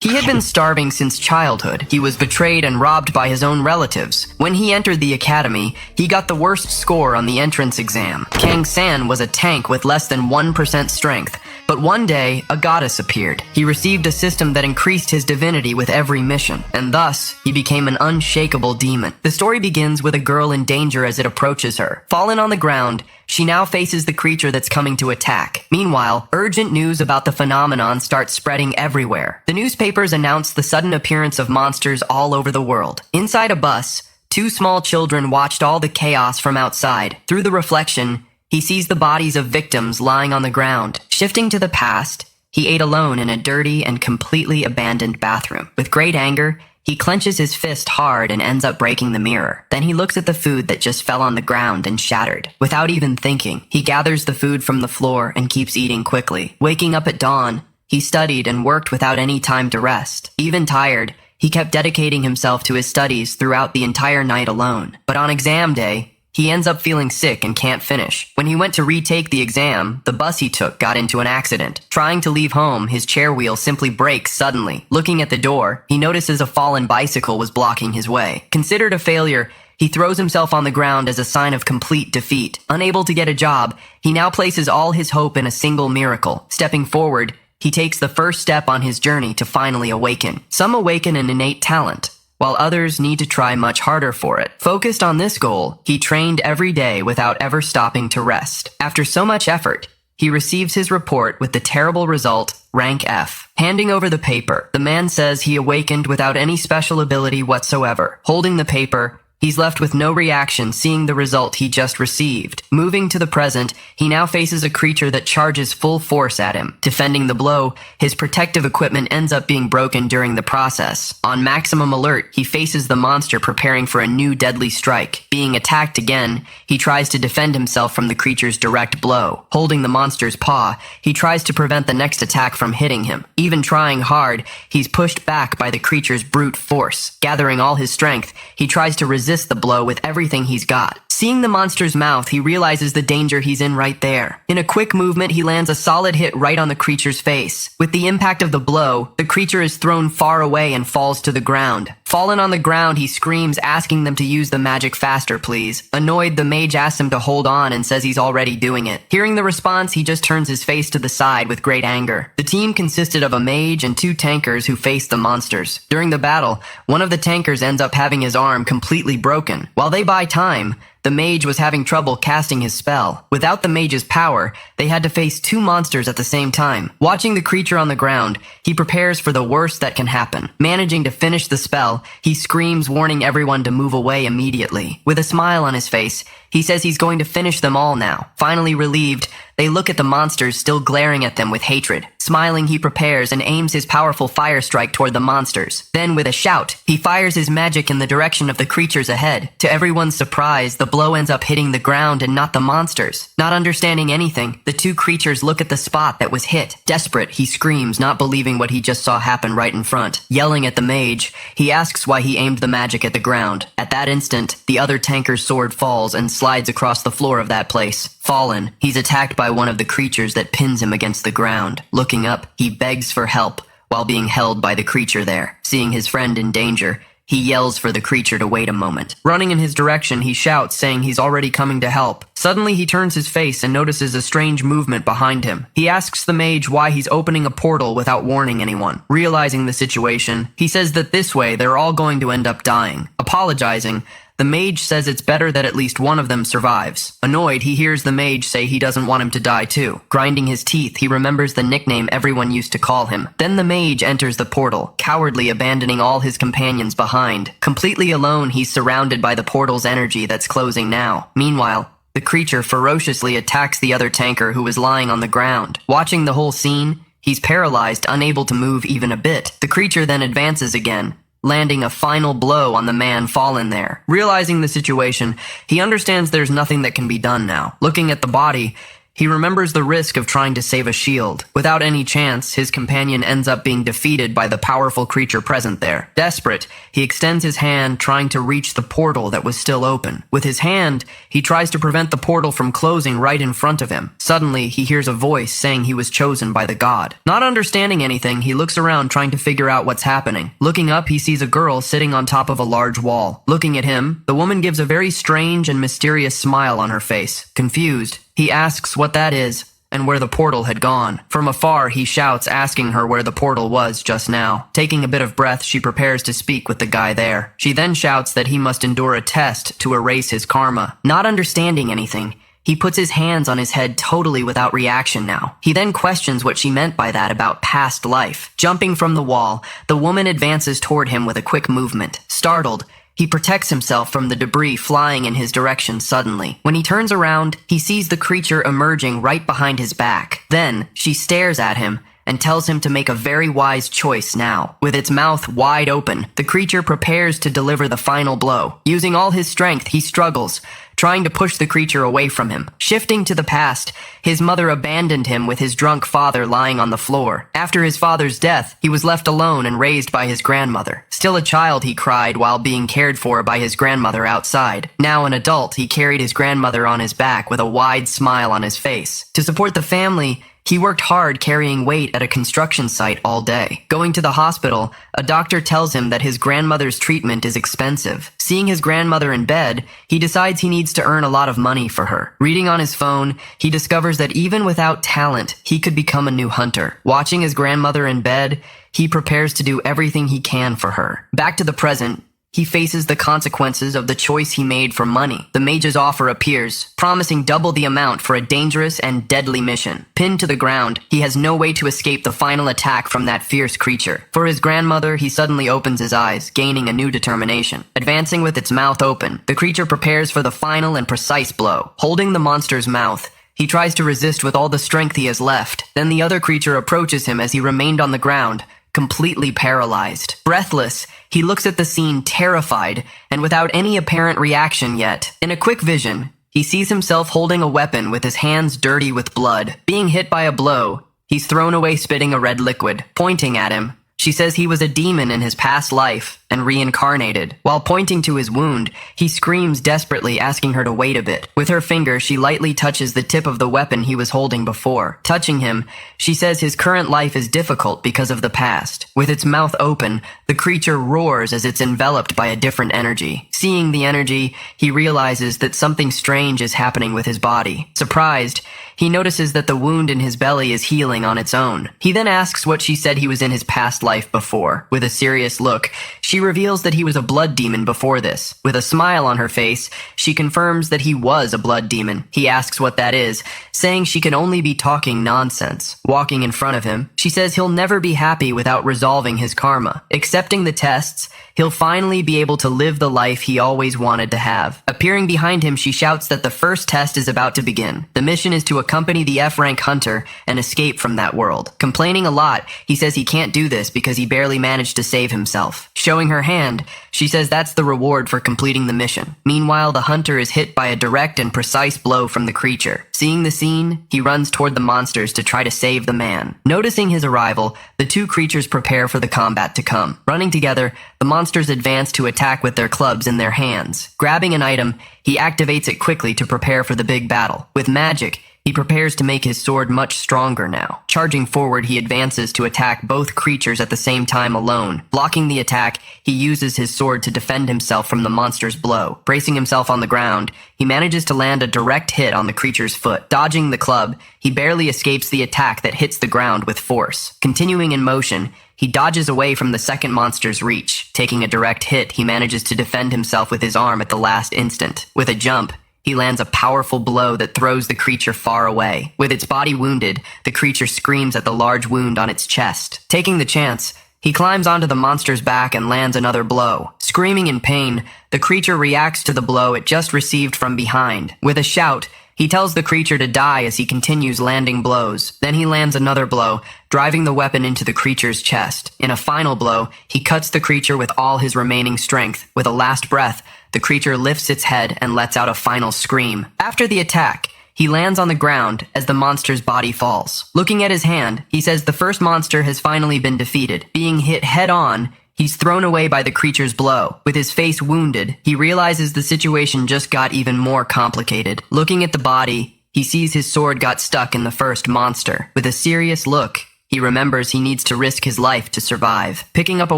He had been starving since childhood. He was betrayed and robbed by his own relatives. When he entered the academy, he got the worst score on the entrance exam. Kang San was a tank with less than 1% strength. But one day, a goddess appeared. He received a system that increased his divinity with every mission, and thus, he became an unshakable demon. The story begins with a girl in danger as it approaches her. Fallen on the ground, she now faces the creature that's coming to attack. Meanwhile, urgent news about the phenomenon starts spreading everywhere. The newspapers announce the sudden appearance of monsters all over the world. Inside a bus, two small children watched all the chaos from outside. Through the reflection, he sees the bodies of victims lying on the ground. Shifting to the past, he ate alone in a dirty and completely abandoned bathroom. With great anger, he clenches his fist hard and ends up breaking the mirror. Then he looks at the food that just fell on the ground and shattered. Without even thinking, he gathers the food from the floor and keeps eating quickly. Waking up at dawn, he studied and worked without any time to rest. Even tired, he kept dedicating himself to his studies throughout the entire night alone. But on exam day, he ends up feeling sick and can't finish. When he went to retake the exam, the bus he took got into an accident. Trying to leave home, his chair wheel simply breaks suddenly. Looking at the door, he notices a fallen bicycle was blocking his way. Considered a failure, he throws himself on the ground as a sign of complete defeat. Unable to get a job, he now places all his hope in a single miracle. Stepping forward, he takes the first step on his journey to finally awaken. Some awaken an innate talent, while others need to try much harder for it. Focused on this goal, he trained every day without ever stopping to rest. After so much effort, he receives his report with the terrible result, rank F. Handing over the paper, the man says he awakened without any special ability whatsoever. Holding the paper, he's left with no reaction seeing the result he just received. Moving to the present, he now faces a creature that charges full force at him. Defending the blow, his protective equipment ends up being broken during the process. On maximum alert, he faces the monster preparing for a new deadly strike. Being attacked again, he tries to defend himself from the creature's direct blow. Holding the monster's paw, he tries to prevent the next attack from hitting him. Even trying hard, he's pushed back by the creature's brute force. Gathering all his strength, he tries to resist the blow with everything he's got. Seeing the monster's mouth, he realizes the danger he's in right there. In a quick movement, he lands a solid hit right on the creature's face. With the impact of the blow, the creature is thrown far away and falls to the ground. Fallen on the ground, he screams, asking them to use the magic faster, please. Annoyed, the mage asks him to hold on and says he's already doing it. Hearing the response, he just turns his face to the side with great anger. The team consisted of a mage and two tankers who faced the monsters. During the battle, one of the tankers ends up having his arm completely broken. While they buy time, the mage was having trouble casting his spell. Without the mage's power, they had to face two monsters at the same time. Watching the creature on the ground, he prepares for the worst that can happen. Managing to finish the spell, he screams, warning everyone to move away immediately. With a smile on his face, he says he's going to finish them all now. Finally relieved, they look at the monsters still glaring at them with hatred. Smiling, he prepares and aims his powerful fire strike toward the monsters. Then, with a shout, he fires his magic in the direction of the creatures ahead. To everyone's surprise, the blow ends up hitting the ground and not the monsters. Not understanding anything, the two creatures look at the spot that was hit. Desperate, he screams, not believing what he just saw happen right in front. Yelling at the mage, he asks why he aimed the magic at the ground. At that instant, the other tanker's sword falls and slides across the floor of that place. Fallen, he's attacked by one of the creatures that pins him against the ground. Looking up, he begs for help while being held by the creature there. Seeing his friend in danger, he yells for the creature to wait a moment. Running in his direction, he shouts, saying he's already coming to help. Suddenly, he turns his face and notices a strange movement behind him. He asks the mage why he's opening a portal without warning anyone. Realizing the situation, he says that this way, they're all going to end up dying. Apologizing, the mage says it's better that at least one of them survives. Annoyed, he hears the mage say he doesn't want him to die too. Grinding his teeth, he remembers the nickname everyone used to call him. Then the mage enters the portal, cowardly abandoning all his companions behind. Completely alone, he's surrounded by the portal's energy that's closing now. Meanwhile, the creature ferociously attacks the other tanker who is lying on the ground. Watching the whole scene, he's paralyzed, unable to move even a bit. The creature then advances again, landing a final blow on the man fallen there. Realizing the situation, he understands there's nothing that can be done now. Looking at the body, He remembers the risk of trying to save a shield. Without any chance, his companion ends up being defeated by the powerful creature present there. Desperate, he extends his hand, trying to reach the portal that was still open. With his hand, he tries to prevent the portal from closing right in front of him. Suddenly, he hears a voice saying he was chosen by the god. Not understanding anything, he looks around trying to figure out what's happening. Looking up, he sees a girl sitting on top of a large wall. Looking at him, the woman gives a very strange and mysterious smile on her face. Confused, he asks what that is and where the portal had gone. From afar, he shouts, asking her where the portal was just now. Taking a bit of breath, she prepares to speak with the guy there. She then shouts that he must endure a test to erase his karma. Not understanding anything, he puts his hands on his head totally without reaction now. He then questions what she meant by that about past life. Jumping from the wall, the woman advances toward him with a quick movement. Startled, he protects himself from the debris flying in his direction suddenly. When he turns around, he sees the creature emerging right behind his back. Then, she stares at him and tells him to make a very wise choice now. With its mouth wide open, the creature prepares to deliver the final blow. Using all his strength, he struggles, trying to push the creature away from him. Shifting to the past, his mother abandoned him with his drunk father lying on the floor. After his father's death, he was left alone and raised by his grandmother. Still a child, he cried while being cared for by his grandmother outside. Now an adult, he carried his grandmother on his back with a wide smile on his face. To support the family, he worked hard carrying weight at a construction site all day. Going to the hospital, a doctor tells him that his grandmother's treatment is expensive. Seeing his grandmother in bed, he decides he needs to earn a lot of money for her. Reading on his phone, he discovers that even without talent, he could become a new hunter. Watching his grandmother in bed, he prepares to do everything he can for her. Back to the present, he faces the consequences of the choice he made for money. The mage's offer appears, promising double the amount for a dangerous and deadly mission. Pinned to the ground, he has no way to escape the final attack from that fierce creature. For his grandmother, he suddenly opens his eyes, gaining a new determination. Advancing with its mouth open, the creature prepares for the final and precise blow. Holding the monster's mouth, he tries to resist with all the strength he has left. Then the other creature approaches him as he remained on the ground, completely paralyzed. Breathless, he looks at the scene terrified and without any apparent reaction yet. In a quick vision, he sees himself holding a weapon with his hands dirty with blood. Being hit by a blow, he's thrown away spitting a red liquid. Pointing at him, she says he was a demon in his past life and reincarnated. While pointing to his wound, he screams desperately, asking her to wait a bit. With her finger, she lightly touches the tip of the weapon he was holding before. Touching him, she says his current life is difficult because of the past. With its mouth open, the creature roars as it's enveloped by a different energy. Seeing the energy, he realizes that something strange is happening with his body. Surprised, he notices that the wound in his belly is healing on its own. He then asks what she said he was in his past life before. With a serious look, she reveals that he was a blood demon before this. With a smile on her face, she confirms that he was a blood demon. He asks what that is, saying she can only be talking nonsense. Walking in front of him, she says he'll never be happy without resolving his karma. Accepting the tests, he'll finally be able to live the life he always wanted to have. Appearing behind him, she shouts that the first test is about to begin. The mission is to accompany the F-rank hunter and escape from that world. Complaining a lot, he says he can't do this because he barely managed to save himself. Showing her hand, she says that's the reward for completing the mission. Meanwhile, the hunter is hit by a direct and precise blow from the creature. Seeing the scene, he runs toward the monsters to try to save the man. Noticing his arrival, the two creatures prepare for the combat to come. Running together, the monsters advance to attack with their clubs in their hands. Grabbing an item, he activates it quickly to prepare for the big battle. With magic, he prepares to make his sword much stronger now. Charging forward, he advances to attack both creatures at the same time alone. Blocking the attack, he uses his sword to defend himself from the monster's blow. Bracing himself on the ground, he manages to land a direct hit on the creature's foot. Dodging the club, he barely escapes the attack that hits the ground with force. Continuing in motion, he dodges away from the second monster's reach. Taking a direct hit, he manages to defend himself with his arm at the last instant. With a jump, he lands a powerful blow that throws the creature far away. With its body wounded, the creature screams at the large wound on its chest. Taking the chance, he climbs onto the monster's back and lands another blow. Screaming in pain, the creature reacts to the blow it just received from behind. With a shout, he tells the creature to die as he continues landing blows. Then he lands another blow, driving the weapon into the creature's chest. In a final blow, he cuts the creature with all his remaining strength. With a last breath, the creature lifts its head and lets out a final scream. After the attack, He lands on the ground as the monster's body falls. Looking at his hand, he says the first monster has finally been defeated. Being hit head-on, he's thrown away by the creature's blow. With his face wounded, he realizes the situation just got even more complicated. Looking at the body, he sees his sword got stuck in the first monster. With a serious look, he remembers he needs to risk his life to survive. Picking up a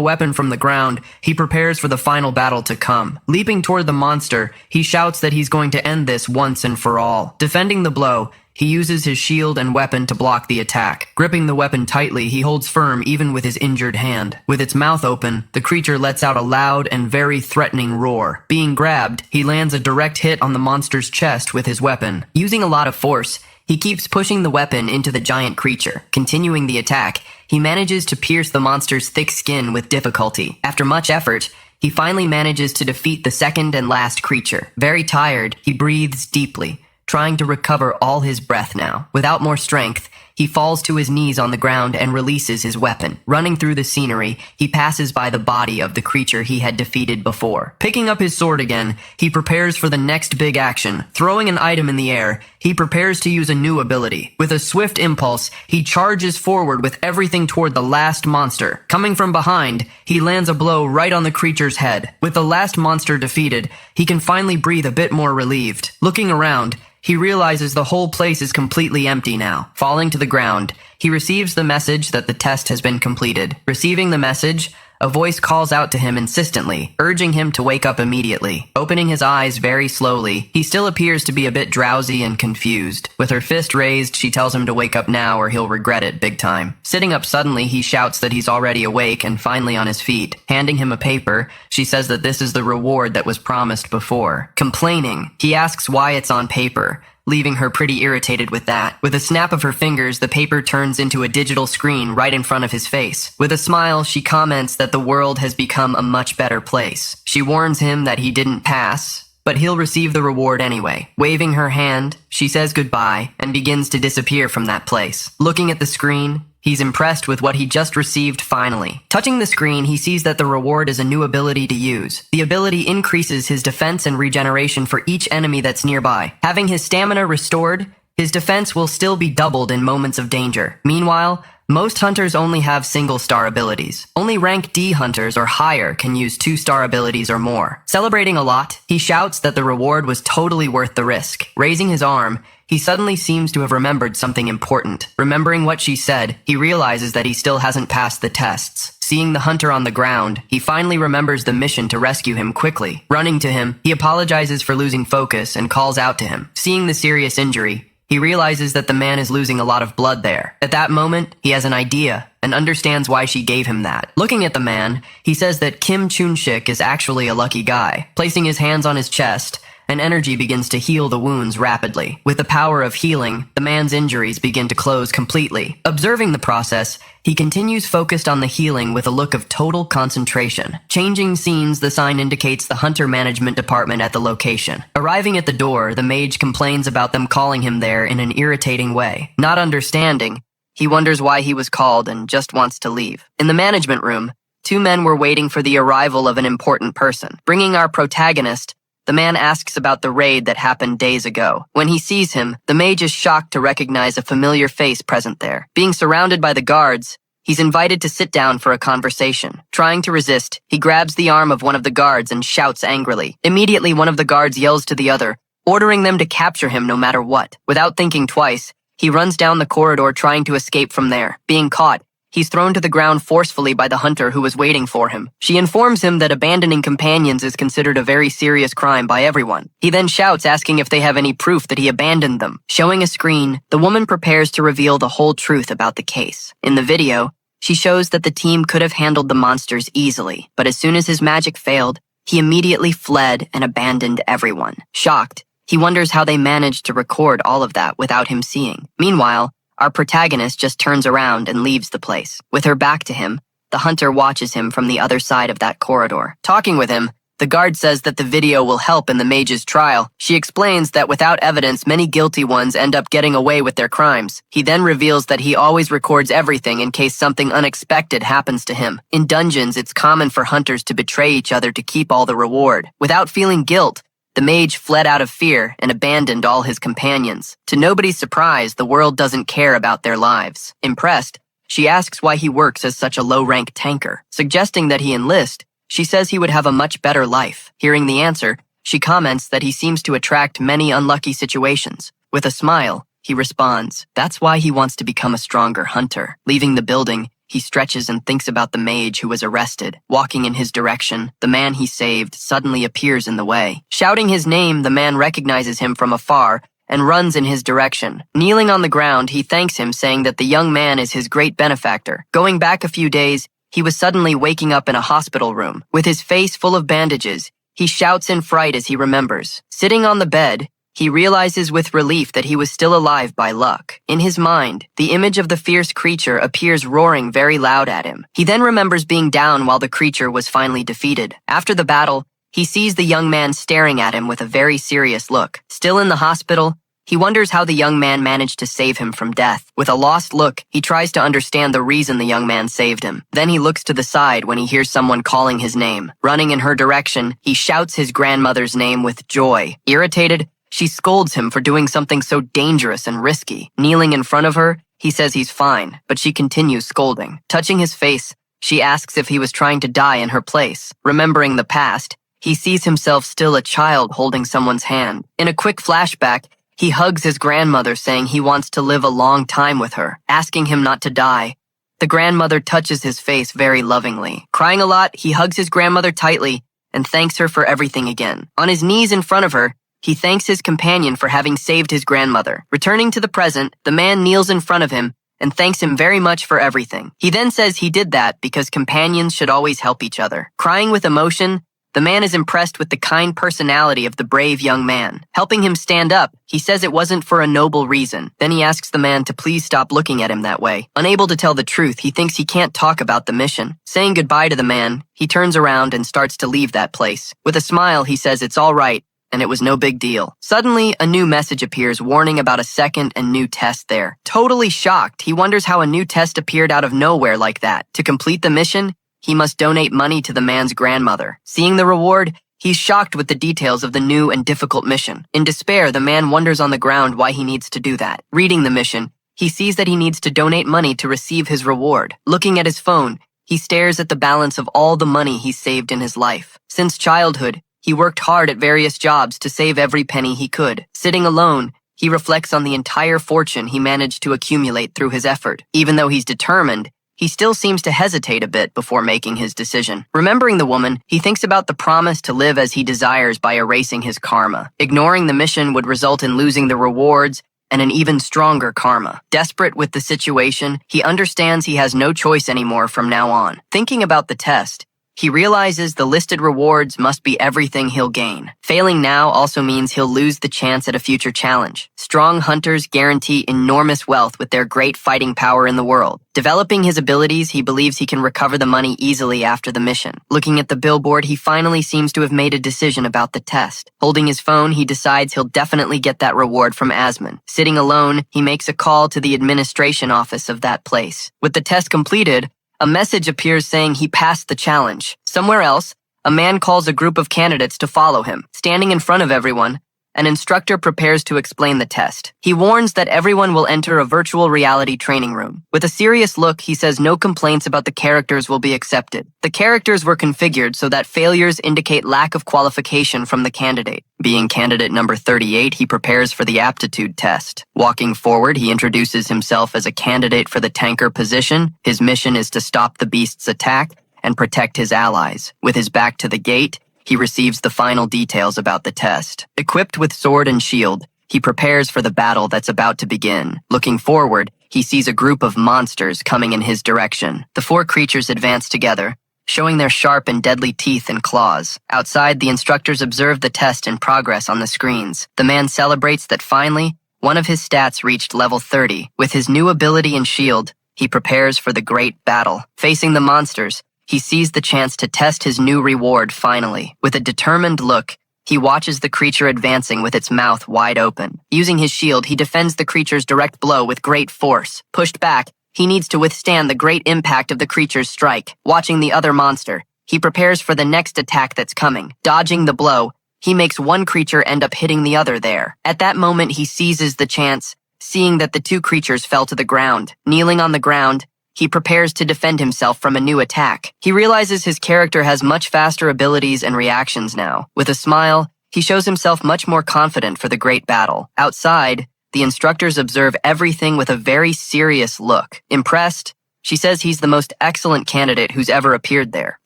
weapon from the ground, he prepares for the final battle to come. Leaping toward the monster, he shouts that he's going to end this once and for all. Defending the blow, he uses his shield and weapon to block the attack. Gripping the weapon tightly, he holds firm even with his injured hand. With its mouth open, the creature lets out a loud and very threatening roar. Being grabbed, he lands a direct hit on the monster's chest with his weapon. Using a lot of force, he keeps pushing the weapon into the giant creature. Continuing the attack, he manages to pierce the monster's thick skin with difficulty. After much effort, he finally manages to defeat the second and last creature. Very tired, he breathes deeply, trying to recover all his breath now. Without more strength, he falls to his knees on the ground and releases his weapon. Running through the scenery, he passes by the body of the creature he had defeated before. Picking up his sword again, he prepares for the next big action. Throwing an item in the air, he prepares to use a new ability. With a swift impulse, he charges forward with everything toward the last monster. Coming from behind, he lands a blow right on the creature's head. With the last monster defeated, he can finally breathe a bit more relieved. Looking around, he realizes the whole place is completely empty now. Falling to the ground, he receives the message that the test has been completed. Receiving the message, a voice calls out to him insistently, urging him to wake up immediately. Opening his eyes very slowly, he still appears to be a bit drowsy and confused. With her fist raised, she tells him to wake up now or he'll regret it big time. Sitting up suddenly, he shouts that he's already awake and finally on his feet. Handing him a paper, she says that this is the reward that was promised before. Complaining, he asks why it's on paper, leaving her pretty irritated with that. With a snap of her fingers, the paper turns into a digital screen right in front of his face. With a smile, she comments that the world has become a much better place. She warns him that he didn't pass, but he'll receive the reward anyway. Waving her hand, she says goodbye and begins to disappear from that place. Looking at the screen, he's impressed with what he just received finally. Touching the screen, he sees that the reward is a new ability to use. The ability increases his defense and regeneration for each enemy that's nearby. Having his stamina restored, his defense will still be doubled in moments of danger. Meanwhile, most hunters only have single-star abilities. Only rank D hunters or higher can use 2-star abilities or more. Celebrating a lot, he shouts that the reward was totally worth the risk. Raising his arm, he suddenly seems to have remembered something important. Remembering what she said, he realizes that he still hasn't passed the tests. Seeing the hunter on the ground, he finally remembers the mission to rescue him quickly. Running to him, he apologizes for losing focus and calls out to him. Seeing the serious injury, he realizes that the man is losing a lot of blood there. At that moment, he has an idea and understands why she gave him that. Looking at the man, he says that Kim Chun-shik is actually a lucky guy. Placing his hands on his chest, and energy begins to heal the wounds rapidly. With the power of healing, the man's injuries begin to close completely. Observing the process, he continues focused on the healing with a look of total concentration. Changing scenes, the sign indicates the hunter management department at the location. Arriving at the door, the mage complains about them calling him there in an irritating way. Not understanding, he wonders why he was called and just wants to leave. In the management room, 2 men were waiting for the arrival of an important person. Bringing our protagonist, the man asks about the raid that happened days ago. When he sees him, the mage is shocked to recognize a familiar face present there. Being surrounded by the guards, he's invited to sit down for a conversation. Trying to resist, he grabs the arm of one of the guards and shouts angrily. Immediately, one of the guards yells to the other, ordering them to capture him no matter what. Without thinking twice, he runs down the corridor trying to escape from there. Being caught, he's thrown to the ground forcefully by the hunter who was waiting for him. She informs him that abandoning companions is considered a very serious crime by everyone. He then shouts, asking if they have any proof that he abandoned them. Showing a screen, the woman prepares to reveal the whole truth about the case. In the video, she shows that the team could have handled the monsters easily, but as soon as his magic failed, he immediately fled and abandoned everyone. Shocked, he wonders how they managed to record all of that without him seeing. Meanwhile, our protagonist just turns around and leaves the place. With her back to him, the hunter watches him from the other side of that corridor. Talking with him, the guard says that the video will help in the mage's trial. She explains that without evidence, many guilty ones end up getting away with their crimes. He then reveals that he always records everything in case something unexpected happens to him. In dungeons, it's common for hunters to betray each other to keep all the reward. Without feeling guilt, The mage fled out of fear and abandoned all his companions. To nobody's surprise, the world doesn't care about their lives. Impressed, she asks why he works as such a low-rank tanker. Suggesting that he enlist, she says he would have a much better life. Hearing the answer, she comments that he seems to attract many unlucky situations. With a smile, he responds, that's why he wants to become a stronger hunter. Leaving the building, he stretches and thinks about the mage who was arrested. Walking in his direction, the man he saved suddenly appears in the way. Shouting his name, the man recognizes him from afar and runs in his direction. Kneeling on the ground, he thanks him, saying that the young man is his great benefactor. Going back a few days, he was suddenly waking up in a hospital room. With his face full of bandages, he shouts in fright as he remembers. Sitting on the bed, he realizes with relief that he was still alive by luck. In his mind, the image of the fierce creature appears roaring very loud at him. He then remembers being down while the creature was finally defeated. After the battle, he sees the young man staring at him with a very serious look. Still in the hospital, he wonders how the young man managed to save him from death. With a lost look, he tries to understand the reason the young man saved him. Then he looks to the side when he hears someone calling his name. Running in her direction, he shouts his grandmother's name with joy. Irritated, she scolds him for doing something so dangerous and risky. Kneeling in front of her, he says he's fine, but she continues scolding. Touching his face, she asks if he was trying to die in her place. Remembering the past, he sees himself still a child holding someone's hand. In a quick flashback, he hugs his grandmother, saying he wants to live a long time with her, asking him not to die. The grandmother touches his face very lovingly. Crying a lot, he hugs his grandmother tightly and thanks her for everything again. On his knees in front of her, he thanks his companion for having saved his grandmother. Returning to the present, the man kneels in front of him and thanks him very much for everything. He then says he did that because companions should always help each other. Crying with emotion, the man is impressed with the kind personality of the brave young man. Helping him stand up, he says it wasn't for a noble reason. Then he asks the man to please stop looking at him that way. Unable to tell the truth, he thinks he can't talk about the mission. Saying goodbye to the man, he turns around and starts to leave that place. With a smile, he says it's all right, and it was no big deal. Suddenly, a new message appears warning about a second and new test there. Totally shocked, he wonders how a new test appeared out of nowhere like that. To complete the mission, he must donate money to the man's grandmother. Seeing the reward, he's shocked with the details of the new and difficult mission. In despair, the man wonders on the ground why he needs to do that. Reading the mission, he sees that he needs to donate money to receive his reward. Looking at his phone, he stares at the balance of all the money he's saved in his life. Since childhood, he worked hard at various jobs to save every penny he could. Sitting alone, he reflects on the entire fortune he managed to accumulate through his effort. Even though he's determined, he still seems to hesitate a bit before making his decision. Remembering the woman, he thinks about the promise to live as he desires by erasing his karma. Ignoring the mission would result in losing the rewards and an even stronger karma. Desperate with the situation, he understands he has no choice anymore from now on. Thinking about the test, he realizes the listed rewards must be everything he'll gain. Failing now also means he'll lose the chance at a future challenge. Strong hunters guarantee enormous wealth with their great fighting power in the world. Developing his abilities, he believes he can recover the money easily after the mission. Looking at the billboard, he finally seems to have made a decision about the test. Holding his phone, he decides he'll definitely get that reward from Asman. Sitting alone, he makes a call to the administration office of that place. With the test completed, a message appears saying he passed the challenge. Somewhere else, a man calls a group of candidates to follow him. Standing in front of everyone, an instructor prepares to explain the test. He warns that everyone will enter a virtual reality training room. With a serious look, he says no complaints about the characters will be accepted. The characters were configured so that failures indicate lack of qualification from the candidate. Being candidate number 38, he prepares for the aptitude test. Walking forward, he introduces himself as a candidate for the tanker position. His mission is to stop the beast's attack and protect his allies. With his back to the gate, he receives the final details about the test. Equipped with sword and shield, he prepares for the battle that's about to begin. Looking forward, he sees a group of monsters coming in his direction. The four creatures advance together, showing their sharp and deadly teeth and claws. Outside, the instructors observe the test in progress on the screens. The man celebrates that finally, one of his stats reached level 30. With his new ability and shield, he prepares for the great battle. Facing the monsters, he sees the chance to test his new reward finally. With a determined look, he watches the creature advancing with its mouth wide open. Using his shield, he defends the creature's direct blow with great force. Pushed back, he needs to withstand the great impact of the creature's strike. Watching the other monster, he prepares for the next attack that's coming. Dodging the blow, he makes one creature end up hitting the other there. At that moment, he seizes the chance, seeing that the two creatures fell to the ground. Kneeling on the ground, he prepares to defend himself from a new attack. He realizes his character has much faster abilities and reactions now. With a smile, he shows himself much more confident for the great battle. Outside, the instructors observe everything with a very serious look. Impressed, she says he's the most excellent candidate who's ever appeared there.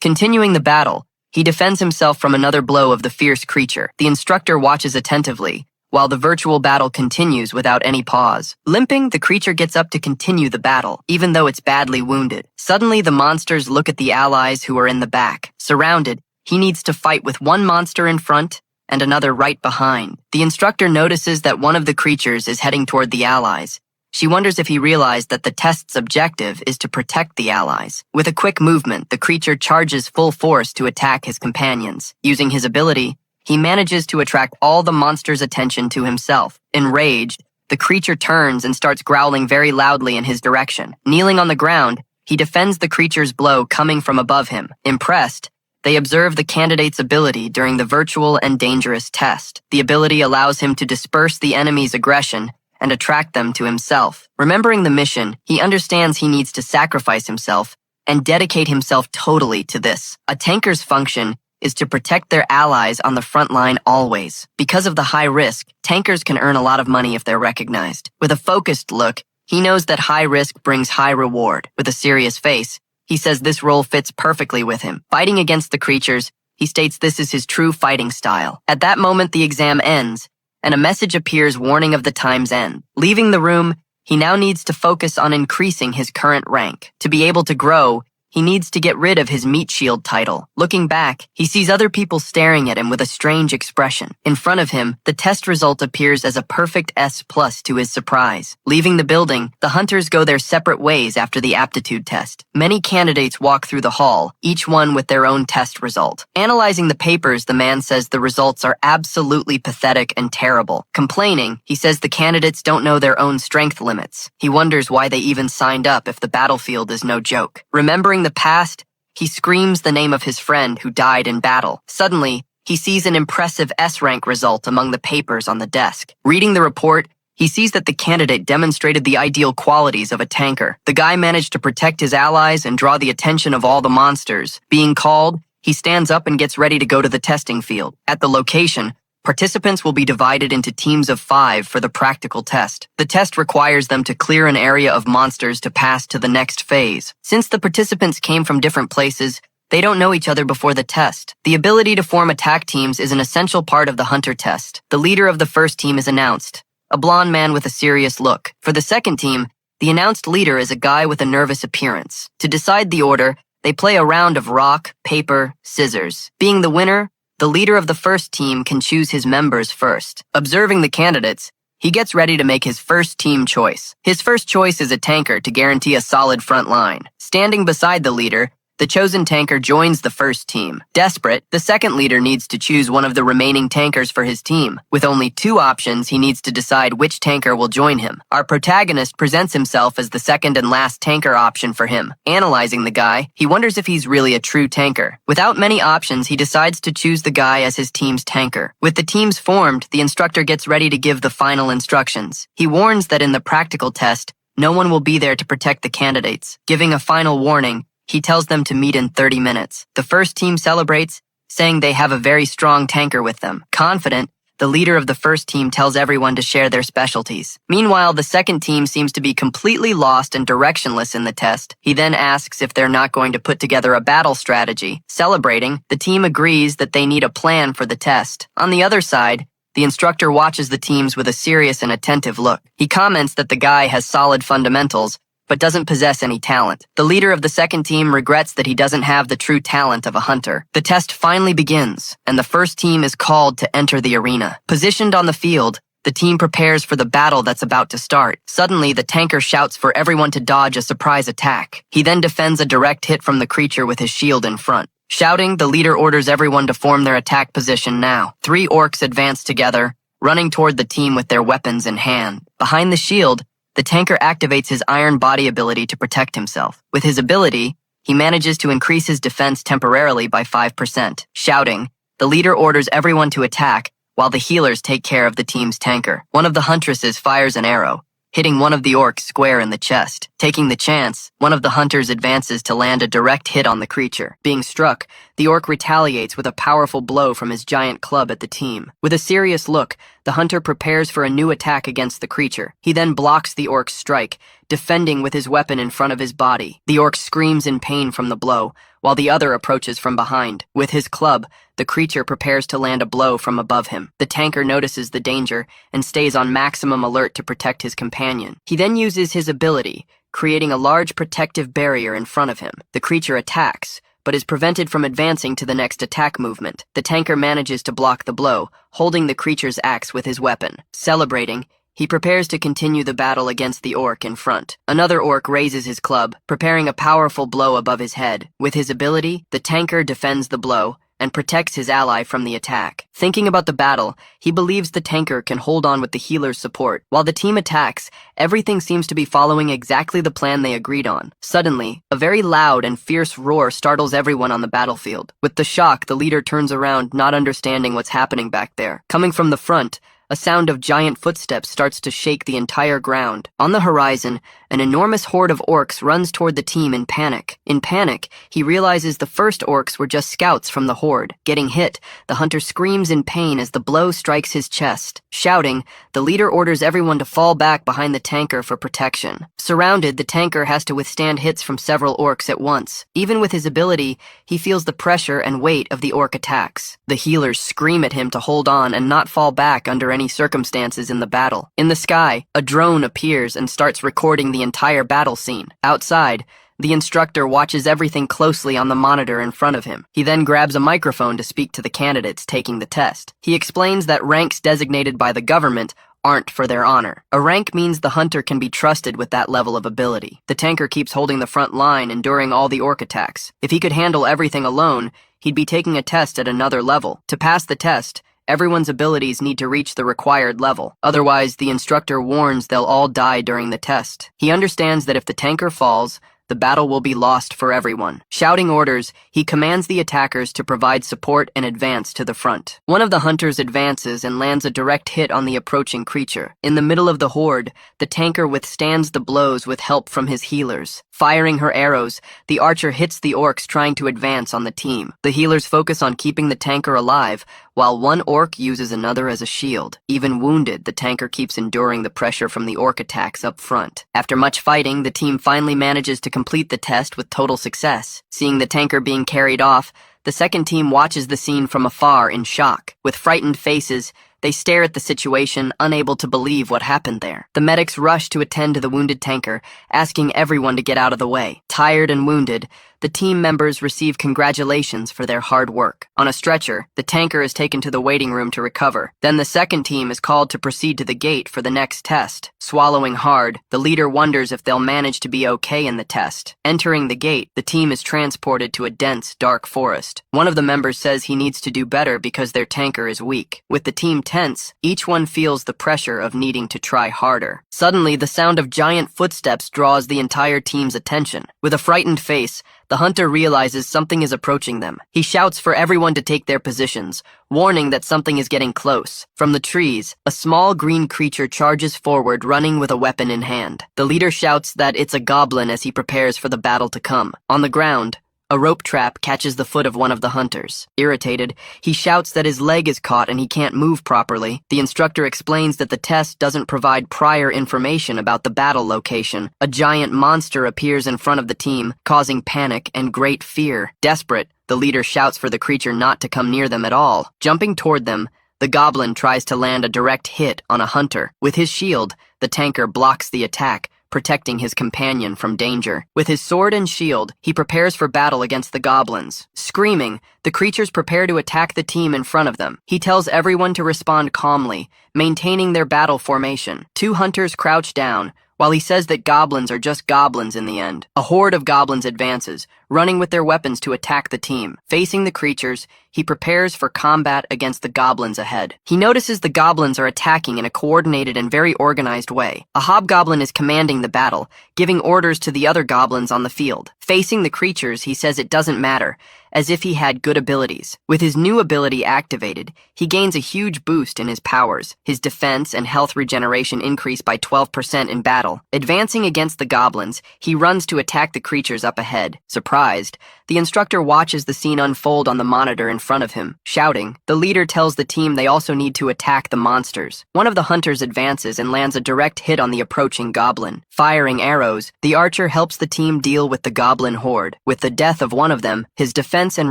Continuing the battle, he defends himself from another blow of the fierce creature. The instructor watches attentively, while the virtual battle continues without any pause. Limping, the creature gets up to continue the battle, even though it's badly wounded. Suddenly, the monsters look at the allies who are in the back. Surrounded, he needs to fight with one monster in front and another right behind. The instructor notices that one of the creatures is heading toward the allies. She wonders if he realized that the test's objective is to protect the allies. With a quick movement, the creature charges full force to attack his companions. Using his ability, he manages to attract all the monster's attention to himself. Enraged, the creature turns and starts growling very loudly in his direction. Kneeling on the ground, he defends the creature's blow coming from above him. Impressed, they observe the candidate's ability during the virtual and dangerous test. The ability allows him to disperse the enemy's aggression and attract them to himself. Remembering the mission, he understands he needs to sacrifice himself and dedicate himself totally to this. A tanker's function is to protect their allies on the front line always. Because of the high risk, tankers can earn a lot of money if they're recognized. With a focused look, he knows that high risk brings high reward. With a serious face, he says this role fits perfectly with him. Fighting against the creatures, he states this is his true fighting style. At that moment, the exam ends, and a message appears warning of the time's end. Leaving the room, he now needs to focus on increasing his current rank. To be able to grow, he needs to get rid of his meat shield title. Looking back, he sees other people staring at him with a strange expression. In front of him, the test result appears as a perfect S+ to his surprise. Leaving the building, the hunters go their separate ways after the aptitude test. Many candidates walk through the hall, each one with their own test result. Analyzing the papers, the man says the results are absolutely pathetic and terrible. Complaining, he says the candidates don't know their own strength limits. He wonders why they even signed up if the battlefield is no joke. Remembering the past, he screams the name of his friend who died in battle. Suddenly, he sees an impressive S-rank result among the papers on the desk. Reading the report, he sees that the candidate demonstrated the ideal qualities of a tanker. The guy managed to protect his allies and draw the attention of all the monsters. Being called, he stands up and gets ready to go to the testing field. At the location, participants will be divided into teams of 5 for the practical test. The test requires them to clear an area of monsters to pass to the next phase. Since the participants came from different places, they don't know each other before the test. The ability to form attack teams is an essential part of the hunter test. The leader of the first team is announced, a blonde man with a serious look. For the second team, the announced leader is a guy with a nervous appearance. To decide the order, they play a round of rock, paper, scissors. Being the winner, the leader of the first team can choose his members first. Observing the candidates, he gets ready to make his first team choice. His first choice is a tanker to guarantee a solid front line. Standing beside the leader, the chosen tanker joins the first team. Desperate, the second leader needs to choose one of the remaining tankers for his team. With only 2 options, he needs to decide which tanker will join him. Our protagonist presents himself as the second and last tanker option for him. Analyzing the guy, he wonders if he's really a true tanker. Without many options, he decides to choose the guy as his team's tanker. With the teams formed, the instructor gets ready to give the final instructions. He warns that in the practical test, no one will be there to protect the candidates. Giving a final warning, he tells them to meet in 30 minutes. The first team celebrates, saying they have a very strong tanker with them. Confident, the leader of the first team tells everyone to share their specialties. Meanwhile, the second team seems to be completely lost and directionless in the test. He then asks if they're not going to put together a battle strategy. Celebrating, the team agrees that they need a plan for the test. On the other side, the instructor watches the teams with a serious and attentive look. He comments that the guy has solid fundamentals, but doesn't possess any talent. The leader of the second team regrets that he doesn't have the true talent of a hunter. The test finally begins, and the first team is called to enter the arena. Positioned on the field, the team prepares for the battle that's about to start. Suddenly, the tanker shouts for everyone to dodge a surprise attack. He then defends a direct hit from the creature with his shield in front. Shouting, the leader orders everyone to form their attack position now. 3 orcs advance together, running toward the team with their weapons in hand. Behind the shield, the tanker activates his iron body ability to protect himself. With his ability, he manages to increase his defense temporarily by 5%. Shouting, The leader orders everyone to attack, while the healers take care of the team's tanker. One of the huntresses fires an arrow, hitting one of the orcs square in the chest. Taking the chance, one of the hunters advances to land a direct hit on the creature. Being struck, the orc retaliates with a powerful blow from his giant club at the team. With a serious look, the hunter prepares for a new attack against the creature. He then blocks the orc's strike, defending with his weapon in front of his body. The orc screams in pain from the blow, while the other approaches from behind. With his club, the creature prepares to land a blow from above him. The tanker notices the danger and stays on maximum alert to protect his companion. He then uses his ability, creating a large protective barrier in front of him. The creature attacks, but is prevented from advancing to the next attack movement. The tanker manages to block the blow, holding the creature's axe with his weapon. Celebrating, he prepares to continue the battle against the orc in front. Another orc raises his club, preparing a powerful blow above his head. With his ability, the tanker defends the blow and protects his ally from the attack. Thinking about the battle, he believes the tanker can hold on with the healer's support. While the team attacks, everything seems to be following exactly the plan they agreed on. Suddenly, a very loud and fierce roar startles everyone on the battlefield. With the shock, the leader turns around, not understanding what's happening back there. Coming from the front, a sound of giant footsteps starts to shake the entire ground. On the horizon, an enormous horde of orcs runs toward the team in panic. In panic, he realizes the first orcs were just scouts from the horde. Getting hit, the hunter screams in pain as the blow strikes his chest. Shouting, the leader orders everyone to fall back behind the tanker for protection. Surrounded, the tanker has to withstand hits from several orcs at once. Even with his ability, he feels the pressure and weight of the orc attacks. The healers scream at him to hold on and not fall back under any circumstances in the battle. In the sky, a drone appears and starts recording the entire battle scene. Outside, the instructor watches everything closely on the monitor in front of him. He then grabs a microphone to speak to the candidates taking the test. He explains that ranks designated by the government aren't for their honor. A rank means the hunter can be trusted with that level of ability. The tanker keeps holding the front line, enduring all the orc attacks. If he could handle everything alone, he'd be taking a test at another level. To pass the test, everyone's abilities need to reach the required level. Otherwise, the instructor warns they'll all die during the test. He understands that if the tanker falls, the battle will be lost for everyone. Shouting orders, he commands the attackers to provide support and advance to the front. One of the hunters advances and lands a direct hit on the approaching creature. In the middle of the horde, the tanker withstands the blows with help from his healers. Firing her arrows, the archer hits the orcs trying to advance on the team. The healers focus on keeping the tanker alive, while one orc uses another as a shield. Even wounded, the tanker keeps enduring the pressure from the orc attacks up front. After much fighting, the team finally manages to complete the test with total success. Seeing the tanker being carried off, the second team watches the scene from afar in shock. With frightened faces, they stare at the situation, unable to believe what happened there. The medics rush to attend to the wounded tanker, asking everyone to get out of the way. Tired and wounded, the team members receive congratulations for their hard work. On a stretcher, the tanker is taken to the waiting room to recover. Then the second team is called to proceed to the gate for the next test. Swallowing hard, the leader wonders if they'll manage to be okay in the test. Entering the gate, the team is transported to a dense, dark forest. One of the members says he needs to do better because their tanker is weak. With the team tense, each one feels the pressure of needing to try harder. Suddenly, the sound of giant footsteps draws the entire team's attention. With a frightened face, the hunter realizes something is approaching them. He shouts for everyone to take their positions, warning that something is getting close. From the trees, a small green creature charges forward, running with a weapon in hand. The leader shouts that it's a goblin as he prepares for the battle to come. On the ground, a rope trap catches the foot of one of the hunters. Irritated, he shouts that his leg is caught and he can't move properly. The instructor explains that the test doesn't provide prior information about the battle location. A giant monster appears in front of the team, causing panic and great fear. Desperate, the leader shouts for the creature not to come near them at all. Jumping toward them, the goblin tries to land a direct hit on a hunter. With his shield, the tanker blocks the attack, protecting his companion from danger. With his sword and shield, he prepares for battle against the goblins. Screaming, the creatures prepare to attack the team in front of them. He tells everyone to respond calmly, maintaining their battle formation. Two hunters crouch down, while he says that goblins are just goblins in the end. A horde of goblins advances, running with their weapons to attack the team. Facing the creatures, he prepares for combat against the goblins ahead. He notices the goblins are attacking in a coordinated and very organized way. A hobgoblin is commanding the battle, giving orders to the other goblins on the field. Facing the creatures, he says it doesn't matter. as if he had good abilities. With his new ability activated, he gains a huge boost in his powers. His defense and health regeneration increase by 12% in battle. Advancing against the goblins, he runs to attack the creatures up ahead. Surprised, the instructor watches the scene unfold on the monitor in front of him. Shouting, the leader tells the team they also need to attack the monsters. One of the hunters advances and lands a direct hit on the approaching goblin. Firing arrows, the archer helps the team deal with the goblin horde. With the death of one of them, his defense and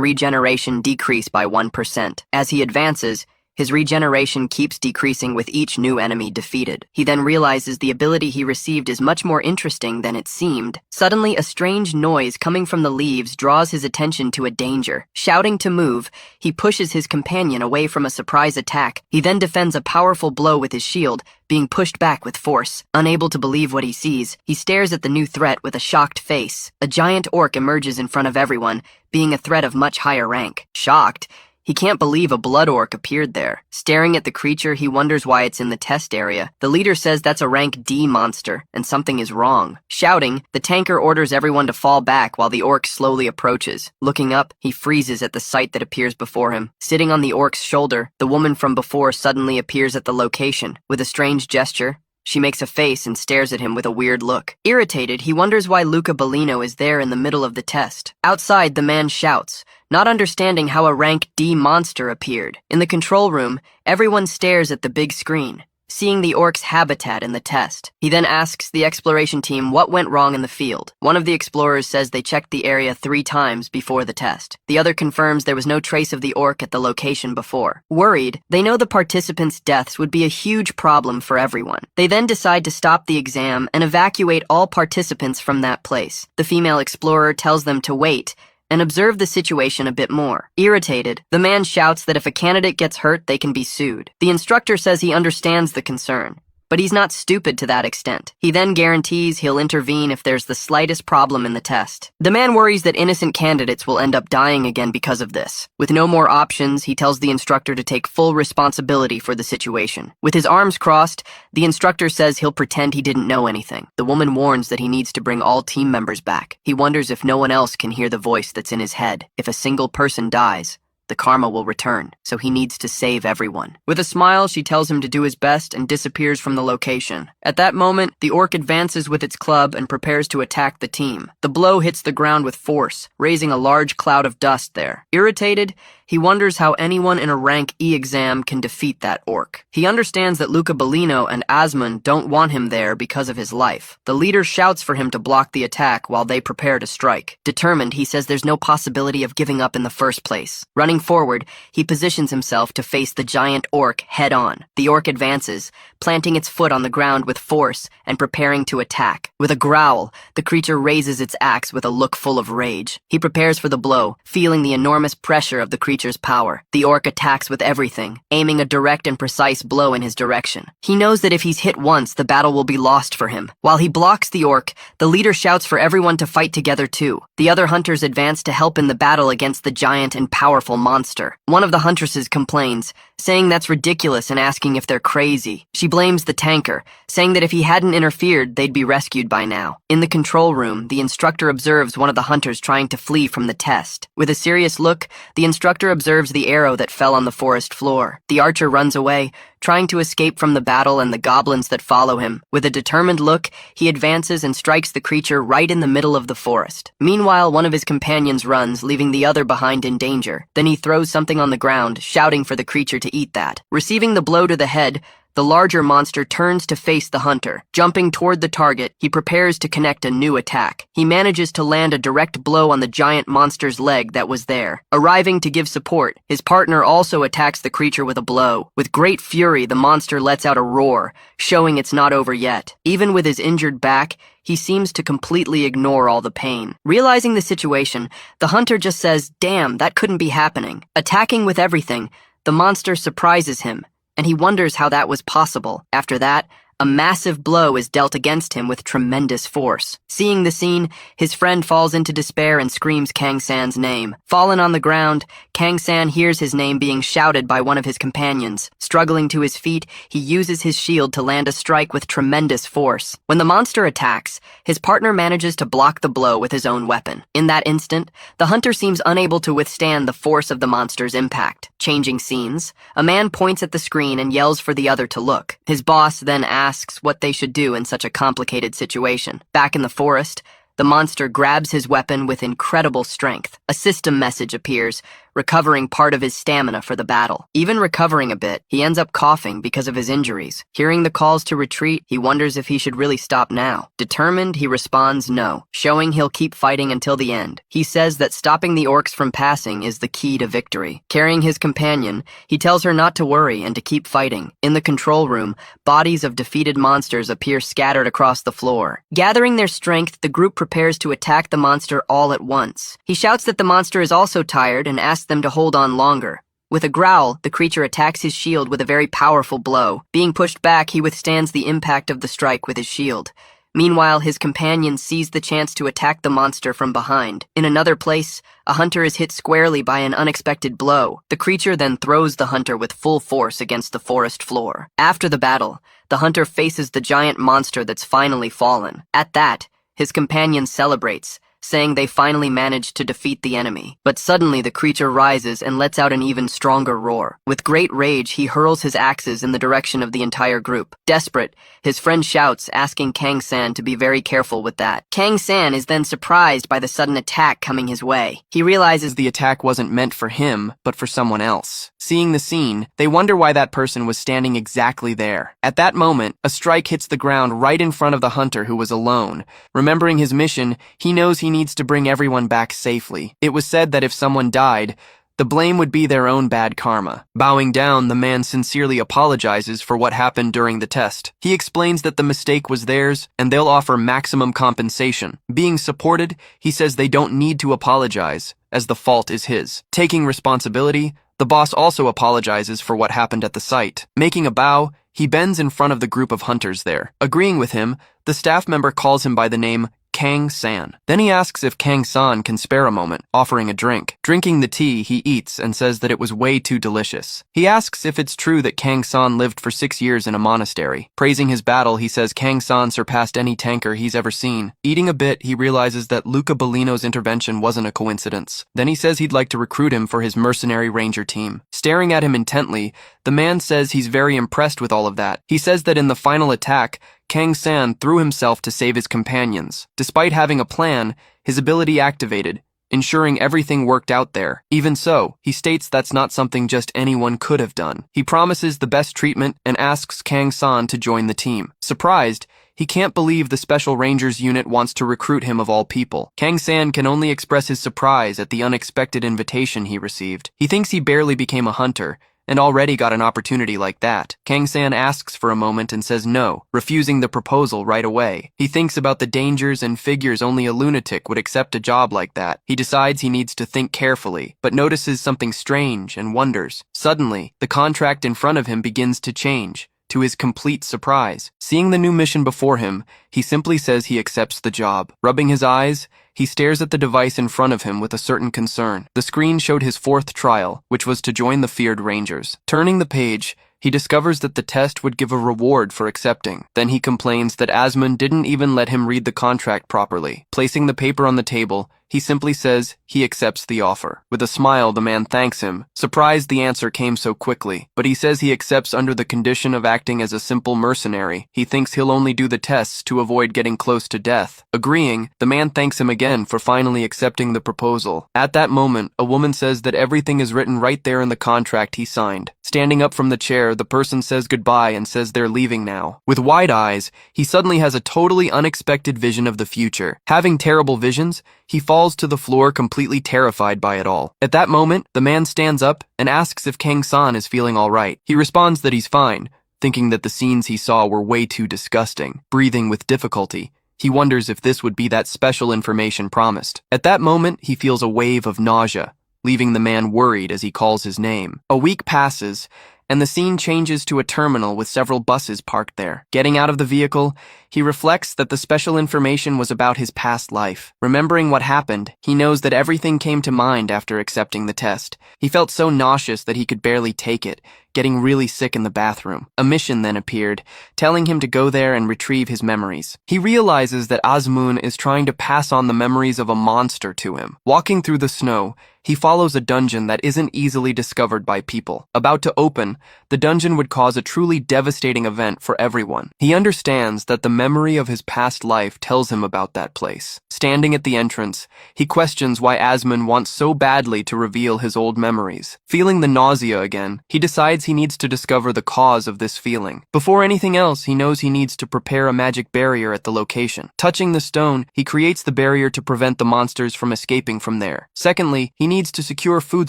regeneration decrease by 1%. As he advances, his regeneration keeps decreasing with each new enemy defeated. He then realizes the ability he received is much more interesting than it seemed. Suddenly, a strange noise coming from the leaves draws his attention to a danger. Shouting to move, he pushes his companion away from a surprise attack. He then defends a powerful blow with his shield, being pushed back with force. Unable to believe what he sees, he stares at the new threat with a shocked face. A giant orc emerges in front of everyone, being a threat of much higher rank. Shocked, he can't believe a blood orc appeared there. Staring at the creature, he wonders why it's in the test area. The leader says that's a rank D monster, and something is wrong. Shouting, the tanker orders everyone to fall back while the orc slowly approaches. Looking up, he freezes at the sight that appears before him. Sitting on the orc's shoulder, the woman from before suddenly appears at the location. With a strange gesture, she makes a face and stares at him with a weird look. Irritated, he wonders why Luca Bellino is there in the middle of the test. Outside, the man shouts, not understanding how a rank D monster appeared. In the control room, everyone stares at the big screen, seeing the orc's habitat in the test. He then asks the exploration team what went wrong in the field. One of the explorers says they checked the area 3 times before the test. The other confirms there was no trace of the orc at the location before. Worried, they know the participants' deaths would be a huge problem for everyone. They then decide to stop the exam and evacuate all participants from that place. The female explorer tells them to wait and observe the situation a bit more. Irritated, the man shouts that if a candidate gets hurt, they can be sued. The instructor says he understands the concern, but he's not stupid to that extent. He then guarantees he'll intervene if there's the slightest problem in the test. The man worries that innocent candidates will end up dying again because of this. With no more options, he tells the instructor to take full responsibility for the situation. With his arms crossed, the instructor says he'll pretend he didn't know anything. The woman warns that he needs to bring all team members back. He wonders if no one else can hear the voice that's in his head. If a single person dies, the karma will return, so he needs to save everyone. With a smile, she tells him to do his best and disappears from the location. At that moment, the orc advances with its club and prepares to attack the team. The blow hits the ground with force, raising a large cloud of dust there. Irritated, he wonders how anyone in a rank E exam can defeat that orc. He understands that Luca Bellino and Asmund don't want him there because of his life. The leader shouts for him to block the attack while they prepare to strike. Determined, he says there's no possibility of giving up in the first place. Running forward, he positions himself to face the giant orc head-on. The orc advances, planting its foot on the ground with force and preparing to attack. With a growl, the creature raises its axe with a look full of rage. He prepares for the blow, feeling the enormous pressure of the creature's power. The orc attacks with everything, aiming a direct and precise blow in his direction. He knows that if he's hit once, the battle will be lost for him. While he blocks the orc, the leader shouts for everyone to fight together too. The other hunters advance to help in the battle against the giant and powerful monster. One of the huntresses complains, saying that's ridiculous and asking if they're crazy. She blames the tanker, saying that if he hadn't interfered, they'd be rescued by now. In the control room, the instructor observes one of the hunters trying to flee from the test. With a serious look, the instructor observes the arrow that fell on the forest floor. The archer runs away, trying to escape from the battle and the goblins that follow him. With a determined look, he advances and strikes the creature right in the middle of the forest. Meanwhile, one of his companions runs, leaving the other behind in danger. Then he throws something on the ground, shouting for the creature to eat that. Receiving the blow to the head, the larger monster turns to face the hunter. Jumping toward the target, he prepares to connect a new attack. He manages to land a direct blow on the giant monster's leg that was there. Arriving to give support, his partner also attacks the creature with a blow. With great fury, the monster lets out a roar, showing it's not over yet. Even with his injured back, he seems to completely ignore all the pain. Realizing the situation, the hunter just says, "Damn, that couldn't be happening." Attacking with everything, the monster surprises him, and he wonders how that was possible. After that, A massive blow is dealt against him with tremendous force. Seeing the scene, his friend falls into despair and screams Kang San's name. Fallen on the ground, Kang San hears his name being shouted by one of his companions. Struggling to his feet, he uses his shield to land a strike with tremendous force. When the monster attacks, his partner manages to block the blow with his own weapon. In that instant, the hunter seems unable to withstand the force of the monster's impact. Changing scenes, a man points at the screen and yells for the other to look. His boss then asks what they should do in such a complicated situation. Back in the forest, the monster grabs his weapon with incredible strength. A system message appears, recovering part of his stamina for the battle. Even recovering a bit, he ends up coughing because of his injuries. Hearing the calls to retreat, he wonders if he should really stop now. Determined, he responds no, showing he'll keep fighting until the end. He says that stopping the orcs from passing is the key to victory. Carrying his companion, he tells her not to worry and to keep fighting. In the control room, bodies of defeated monsters appear scattered across the floor. Gathering their strength, the group prepares to attack the monster all at once. He shouts that the monster is also tired and asks them to hold on longer. With a growl, the creature attacks his shield with a very powerful blow. Being pushed back, he withstands the impact of the strike with his shield. Meanwhile, his companion sees the chance to attack the monster from behind. In another place, a hunter is hit squarely by an unexpected blow. The creature then throws the hunter with full force against the forest floor. After the battle, the hunter faces the giant monster that's finally fallen. At that, his companion celebrates, saying they finally managed to defeat the enemy. But suddenly the creature rises and lets out an even stronger roar. With great rage, he hurls his axes in the direction of the entire group. Desperate, his friend shouts, asking Kang San to be very careful with that. Kang San is then surprised by the sudden attack coming his way. He realizes The attack wasn't meant for him, but for someone else. Seeing the scene, they wonder why that person was standing exactly there. At that moment, a strike hits the ground right in front of the hunter who was alone. Remembering his mission, he knows he needs to bring everyone back safely. It was said that if someone died, the blame would be their own bad karma. Bowing down, the man sincerely apologizes for what happened during the test. He explains that the mistake was theirs, and they'll offer maximum compensation. Being supported, he says they don't need to apologize, as the fault is his. Taking responsibility, the boss also apologizes for what happened at the site. Making a bow, he bends in front of the group of hunters there. Agreeing with him, the staff member calls him by the name Kang San. Then he asks if Kang San can spare a moment, offering a drink. Drinking the tea, he eats and says that it was way too delicious. He asks if it's true that Kang San lived for 6 years in a monastery. Praising his battle, he says Kang San surpassed any tanker he's ever seen. Eating a bit, he realizes that Luca Bellino's intervention wasn't a coincidence. Then he says he'd like to recruit him for his mercenary ranger team. Staring at him intently, the man says he's very impressed with all of that. He says that in the final attack, Kang San threw himself to save his companions. Despite having a plan, his ability activated, ensuring everything worked out there. Even so, he states that's not something just anyone could have done. He promises the best treatment and asks Kang San to join the team. Surprised, he can't believe the Special Rangers unit wants to recruit him of all people. Kang San can only express his surprise at the unexpected invitation he received. He thinks he barely became a hunter, and already got an opportunity like that. Kang San asks for a moment and says no, refusing the proposal right away. He thinks about the dangers and figures only a lunatic would accept a job like that. He decides he needs to think carefully, but notices something strange and wonders. Suddenly, the contract in front of him begins to change, to his complete surprise. Seeing the new mission before him, he simply says he accepts the job. Rubbing his eyes, he stares at the device in front of him with a certain concern. The screen showed his 4th trial, which was to join the feared Rangers. Turning the page, he discovers that the test would give a reward for accepting. Then he complains that Asmund didn't even let him read the contract properly. Placing the paper on the table, he simply says he accepts the offer. With a smile, the man thanks him, surprised the answer came so quickly. But he says he accepts under the condition of acting as a simple mercenary. He thinks he'll only do the tests to avoid getting close to death. Agreeing, the man thanks him again for finally accepting the proposal. At that moment, a woman says that everything is written right there in the contract he signed. Standing up from the chair, the person says goodbye and says they're leaving now. With wide eyes, he suddenly has a totally unexpected vision of the future. Having terrible visions, he falls to the floor completely terrified by it all. At that moment, the man stands up and asks if Kang San is feeling alright. He responds that he's fine, thinking that the scenes he saw were way too disgusting. Breathing with difficulty, he wonders if this would be that special information promised. At that moment, he feels a wave of nausea, leaving the man worried as he calls his name. A week passes, and the scene changes to a terminal with several buses parked there. Getting out of the vehicle, he reflects that the special information was about his past life. Remembering what happened, he knows that everything came to mind after accepting the test. He felt so nauseous that he could barely take it, getting really sick in the bathroom. A mission then appeared, telling him to go there and retrieve his memories. He realizes that Azmoon is trying to pass on the memories of a monster to him. Walking through the snow, he follows a dungeon that isn't easily discovered by people. About to open, the dungeon would cause a truly devastating event for everyone. He understands that the memory of his past life tells him about that place. Standing at the entrance, he questions why Azmoon wants so badly to reveal his old memories. Feeling the nausea again, he decides he needs to discover the cause of this feeling. Before anything else, he knows he needs to prepare a magic barrier at the location. Touching the stone, he creates the barrier to prevent the monsters from escaping from there. Secondly, he needs to secure food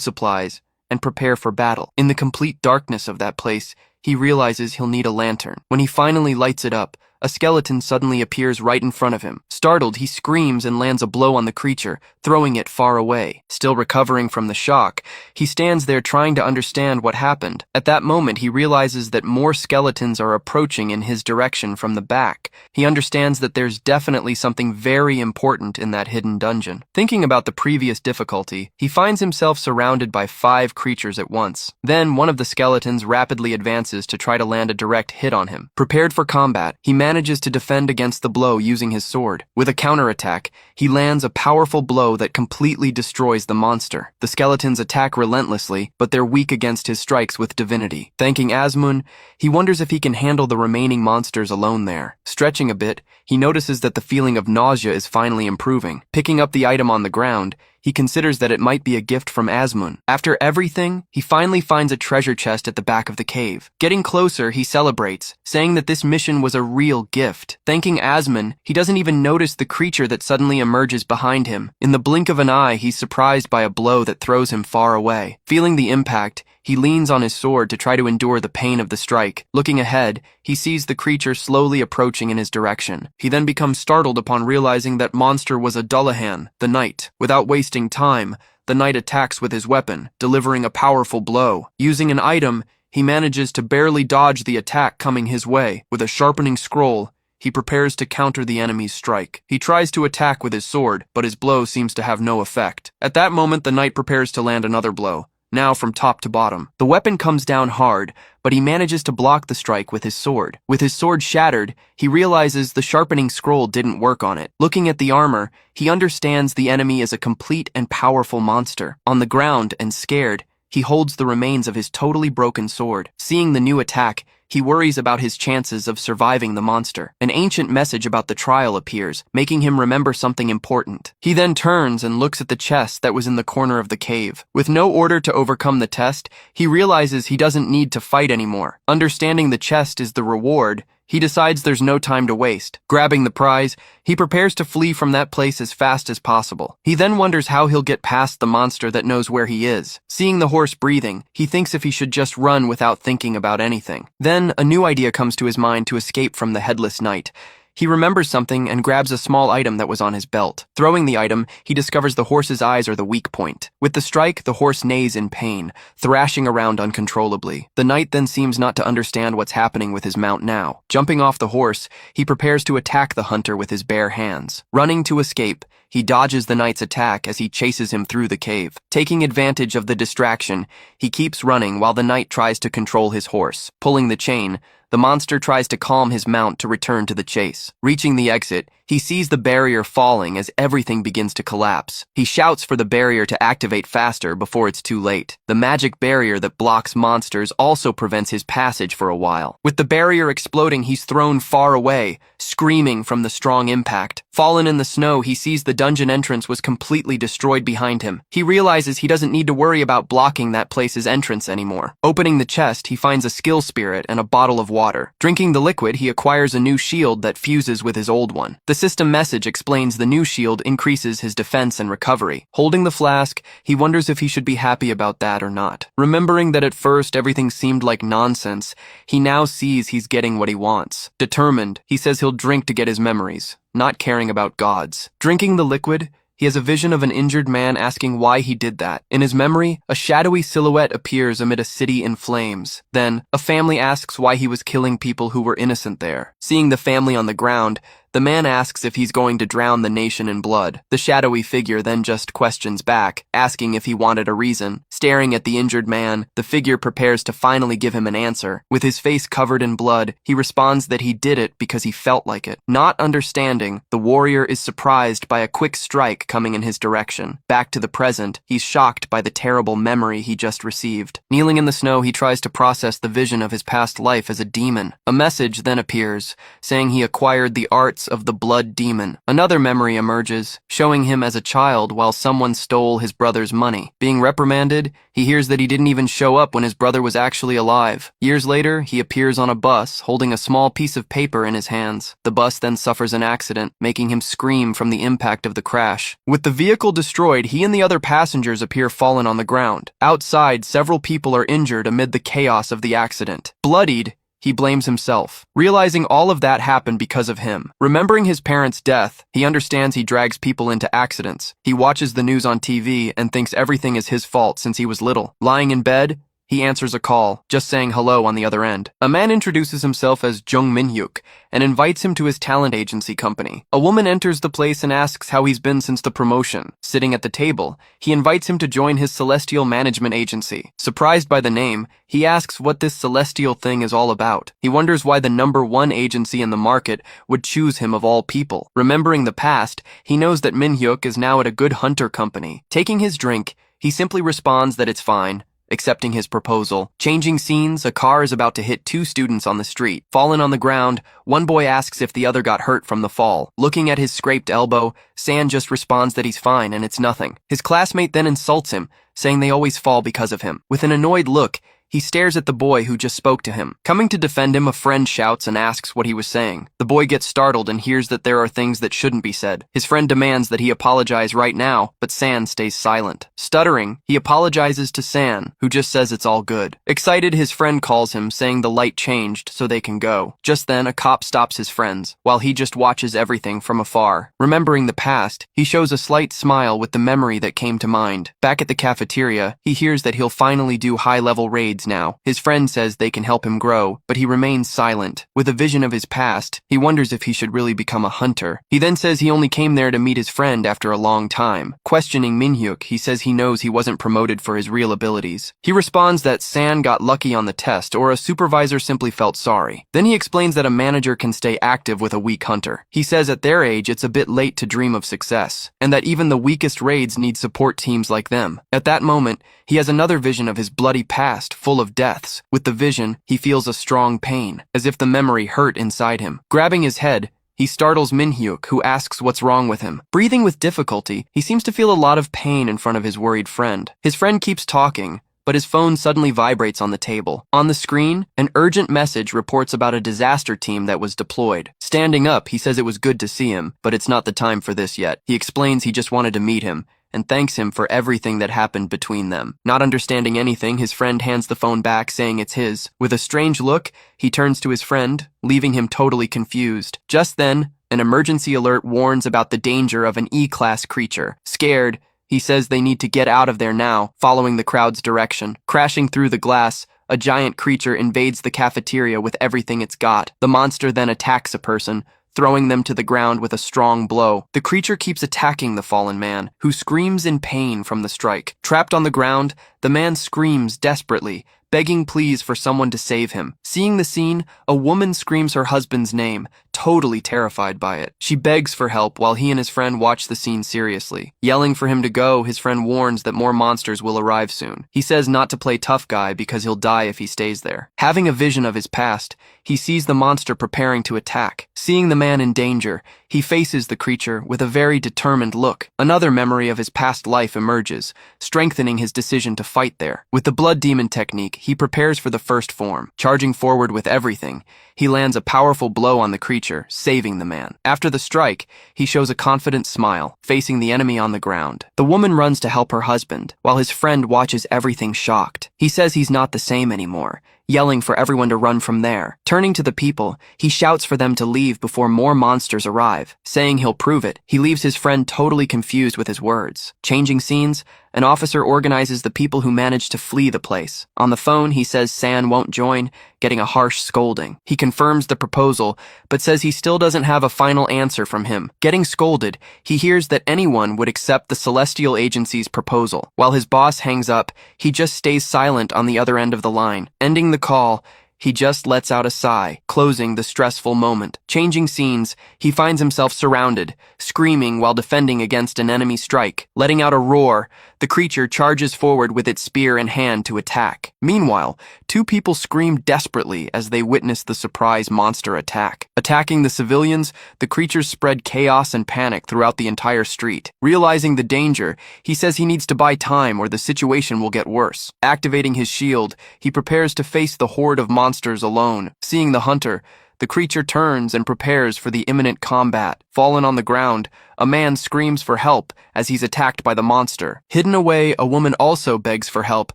supplies and prepare for battle. In the complete darkness of that place, he realizes he'll need a lantern. When he finally lights it up, a skeleton suddenly appears right in front of him. Startled, he screams and lands a blow on the creature, throwing it far away. Still recovering from the shock, he stands there trying to understand what happened. At that moment, he realizes that more skeletons are approaching in his direction from the back. He understands that there's definitely something very important in that hidden dungeon. Thinking about the previous difficulty, he finds himself surrounded by 5 creatures at once. Then, one of the skeletons rapidly advances to try to land a direct hit on him. Prepared for combat, he manages to defend against the blow using his sword. With a counterattack, he lands a powerful blow that completely destroys the monster. The skeletons attack relentlessly, but they're weak against his strikes with divinity. Thanking Azmoon, he wonders if he can handle the remaining monsters alone there. Stretching a bit, he notices that the feeling of nausea is finally improving. Picking up the item on the ground, he considers that it might be a gift from Azmoon. After everything, he finally finds a treasure chest at the back of the cave. Getting closer, he celebrates, saying that this mission was a real gift. Thanking Azmoon, he doesn't even notice the creature that suddenly emerges behind him. In the blink of an eye, he's surprised by a blow that throws him far away. Feeling the impact, he leans on his sword to try to endure the pain of the strike. Looking ahead, he sees the creature slowly approaching in his direction. He then becomes startled upon realizing that monster was a Dullahan, the knight. Without wasting time, the knight attacks with his weapon, delivering a powerful blow. Using an item, he manages to barely dodge the attack coming his way. With a sharpening scroll, he prepares to counter the enemy's strike. He tries to attack with his sword, but his blow seems to have no effect. At that moment, the knight prepares to land another blow. Now from top to bottom. The weapon comes down hard, but he manages to block the strike with his sword. With his sword shattered, he realizes the sharpening scroll didn't work on it. Looking at the armor, he understands the enemy is a complete and powerful monster. On the ground and scared, he holds the remains of his totally broken sword. Seeing the new attack, he worries about his chances of surviving the monster. An ancient message about the trial appears, making him remember something important. He then turns and looks at the chest that was in the corner of the cave. With no order to overcome the test, he realizes he doesn't need to fight anymore. Understanding the chest is the reward, he decides there's no time to waste. Grabbing the prize, he prepares to flee from that place as fast as possible. He then wonders how he'll get past the monster that knows where he is. Seeing the horse breathing, he thinks if he should just run without thinking about anything. Then, a new idea comes to his mind to escape from the headless knight. He remembers something and grabs a small item that was on his belt. Throwing the item, he discovers the horse's eyes are the weak point. With the strike, the horse neighs in pain, thrashing around uncontrollably. The knight then seems not to understand what's happening with his mount now. Jumping off the horse, he prepares to attack the hunter with his bare hands. Running to escape, he dodges the knight's attack as he chases him through the cave. Taking advantage of the distraction, he keeps running while the knight tries to control his horse. Pulling the chain, the monster tries to calm his mount to return to the chase. Reaching the exit, he sees the barrier falling as everything begins to collapse. He shouts for the barrier to activate faster before it's too late. The magic barrier that blocks monsters also prevents his passage for a while. With the barrier exploding, he's thrown far away, screaming from the strong impact. Fallen in the snow, he sees the dungeon entrance was completely destroyed behind him. He realizes he doesn't need to worry about blocking that place's entrance anymore. Opening the chest, he finds a skill spirit and a bottle of water. Drinking the liquid, he acquires a new shield that fuses with his old one. The system message explains the new shield increases his defense and recovery. Holding the flask, he wonders if he should be happy about that or not. Remembering that at first everything seemed like nonsense, he now sees he's getting what he wants. Determined, he says he'll drink to get his memories, not caring about gods. Drinking the liquid, he has a vision of an injured man asking why he did that. In his memory, a shadowy silhouette appears amid a city in flames. Then, a family asks why he was killing people who were innocent there. Seeing the family on the ground, the man asks if he's going to drown the nation in blood. The shadowy figure then just questions back, asking if he wanted a reason. Staring at the injured man, the figure prepares to finally give him an answer. With his face covered in blood, he responds that he did it because he felt like it. Not understanding, the warrior is surprised by a quick strike coming in his direction. Back to the present, he's shocked by the terrible memory he just received. Kneeling in the snow, he tries to process the vision of his past life as a demon. A message then appears, saying he acquired the arts of the blood demon. Another memory emerges, showing him as a child while someone stole his brother's money. Being reprimanded, he hears that he didn't even show up when his brother was actually alive. Years later, he appears on a bus, holding a small piece of paper in his hands. The bus then suffers an accident, making him scream from the impact of the crash. With the vehicle destroyed, he and the other passengers appear fallen on the ground. Outside, several people are injured amid the chaos of the accident. Bloodied, he blames himself, realizing all of that happened because of him. Remembering his parents' death, he understands he drags people into accidents. He watches the news on TV and thinks everything is his fault since he was little. Lying in bed, he answers a call, just saying hello on the other end. A man introduces himself as Jung Min-hyuk and invites him to his talent agency company. A woman enters the place and asks how he's been since the promotion. Sitting at the table, he invites him to join his celestial management agency. Surprised by the name, he asks what this celestial thing is all about. He wonders why the #1 agency in the market would choose him of all people. Remembering the past, he knows that Min-hyuk is now at a good hunter company. Taking his drink, he simply responds that it's fine, accepting his proposal. Changing scenes, a car is about to hit 2 students on the street. Fallen on the ground, one boy asks if the other got hurt from the fall. Looking at his scraped elbow, San just responds that he's fine and it's nothing. His classmate then insults him, saying they always fall because of him. With an annoyed look, he stares at the boy who just spoke to him. Coming to defend him, a friend shouts and asks what he was saying. The boy gets startled and hears that there are things that shouldn't be said. His friend demands that he apologize right now, but San stays silent. Stuttering, he apologizes to San, who just says it's all good. Excited, his friend calls him, saying the light changed so they can go. Just then, a cop stops his friends, while he just watches everything from afar. Remembering the past, he shows a slight smile with the memory that came to mind. Back at the cafeteria, he hears that he'll finally do high-level raids now. His friend says they can help him grow, but he remains silent. With a vision of his past, he wonders if he should really become a hunter. He then says he only came there to meet his friend after a long time. Questioning Min-hyuk, he says he knows he wasn't promoted for his real abilities. He responds that San got lucky on the test, or a supervisor simply felt sorry. Then he explains that a manager can stay active with a weak hunter. He says at their age it's a bit late to dream of success, and that even the weakest raids need support teams like them. At that moment, he has another vision of his bloody past, full of deaths. With the vision, he feels a strong pain, as if the memory hurt inside him. Grabbing his head, he startles Min-hyuk, who asks what's wrong with him. Breathing with difficulty, he seems to feel a lot of pain in front of his worried friend. His friend keeps talking, but his phone suddenly vibrates on the table. On the screen, an urgent message reports about a disaster team that was deployed. Standing up, he says it was good to see him, but it's not the time for this yet. He explains he just wanted to meet him, and thanks him for everything that happened between them. Not understanding anything, his friend hands the phone back, saying it's his. With a strange look, he turns to his friend, leaving him totally confused. Just then, an emergency alert warns about the danger of an E-class creature. Scared, he says they need to get out of there now, following the crowd's direction. Crashing through the glass, a giant creature invades the cafeteria with everything it's got. The monster then attacks a person, throwing them to the ground with a strong blow. The creature keeps attacking the fallen man, who screams in pain from the strike. Trapped on the ground, the man screams desperately, begging pleas for someone to save him. Seeing the scene, a woman screams her husband's name, totally terrified by it. She begs for help while he and his friend watch the scene seriously. Yelling for him to go, his friend warns that more monsters will arrive soon. He says not to play tough guy because he'll die if he stays there. Having a vision of his past, he sees the monster preparing to attack. Seeing the man in danger, he faces the creature with a very determined look. Another memory of his past life emerges, strengthening his decision to fight there. With the blood demon technique, he prepares for the first form. Charging forward with everything, he lands a powerful blow on the creature, saving the man. After the strike, he shows a confident smile, facing the enemy on the ground. The woman runs to help her husband, while his friend watches everything shocked. He says he's not the same anymore, yelling for everyone to run from there. Turning to the people, he shouts for them to leave before more monsters arrive, saying he'll prove it. He leaves his friend totally confused with his words. Changing scenes, an officer organizes the people who manage to flee the place. On the phone, he says San won't join, getting a harsh scolding. He confirms the proposal, but says he still doesn't have a final answer from him. Getting scolded, he hears that anyone would accept the Celestial Agency's proposal. While his boss hangs up, he just stays silent on the other end of the line. Ending the call, he just lets out a sigh, closing the stressful moment. Changing scenes, he finds himself surrounded, screaming while defending against an enemy strike. Letting out a roar, the creature charges forward with its spear in hand to attack. Meanwhile, two people scream desperately as they witness the surprise monster attack. Attacking the civilians, the creatures spread chaos and panic throughout the entire street. Realizing the danger, he says he needs to buy time or the situation will get worse. Activating his shield, he prepares to face the horde of monsters alone. Seeing the hunter, the creature turns and prepares for the imminent combat. Fallen on the ground, a man screams for help as he's attacked by the monster. Hidden away, a woman also begs for help,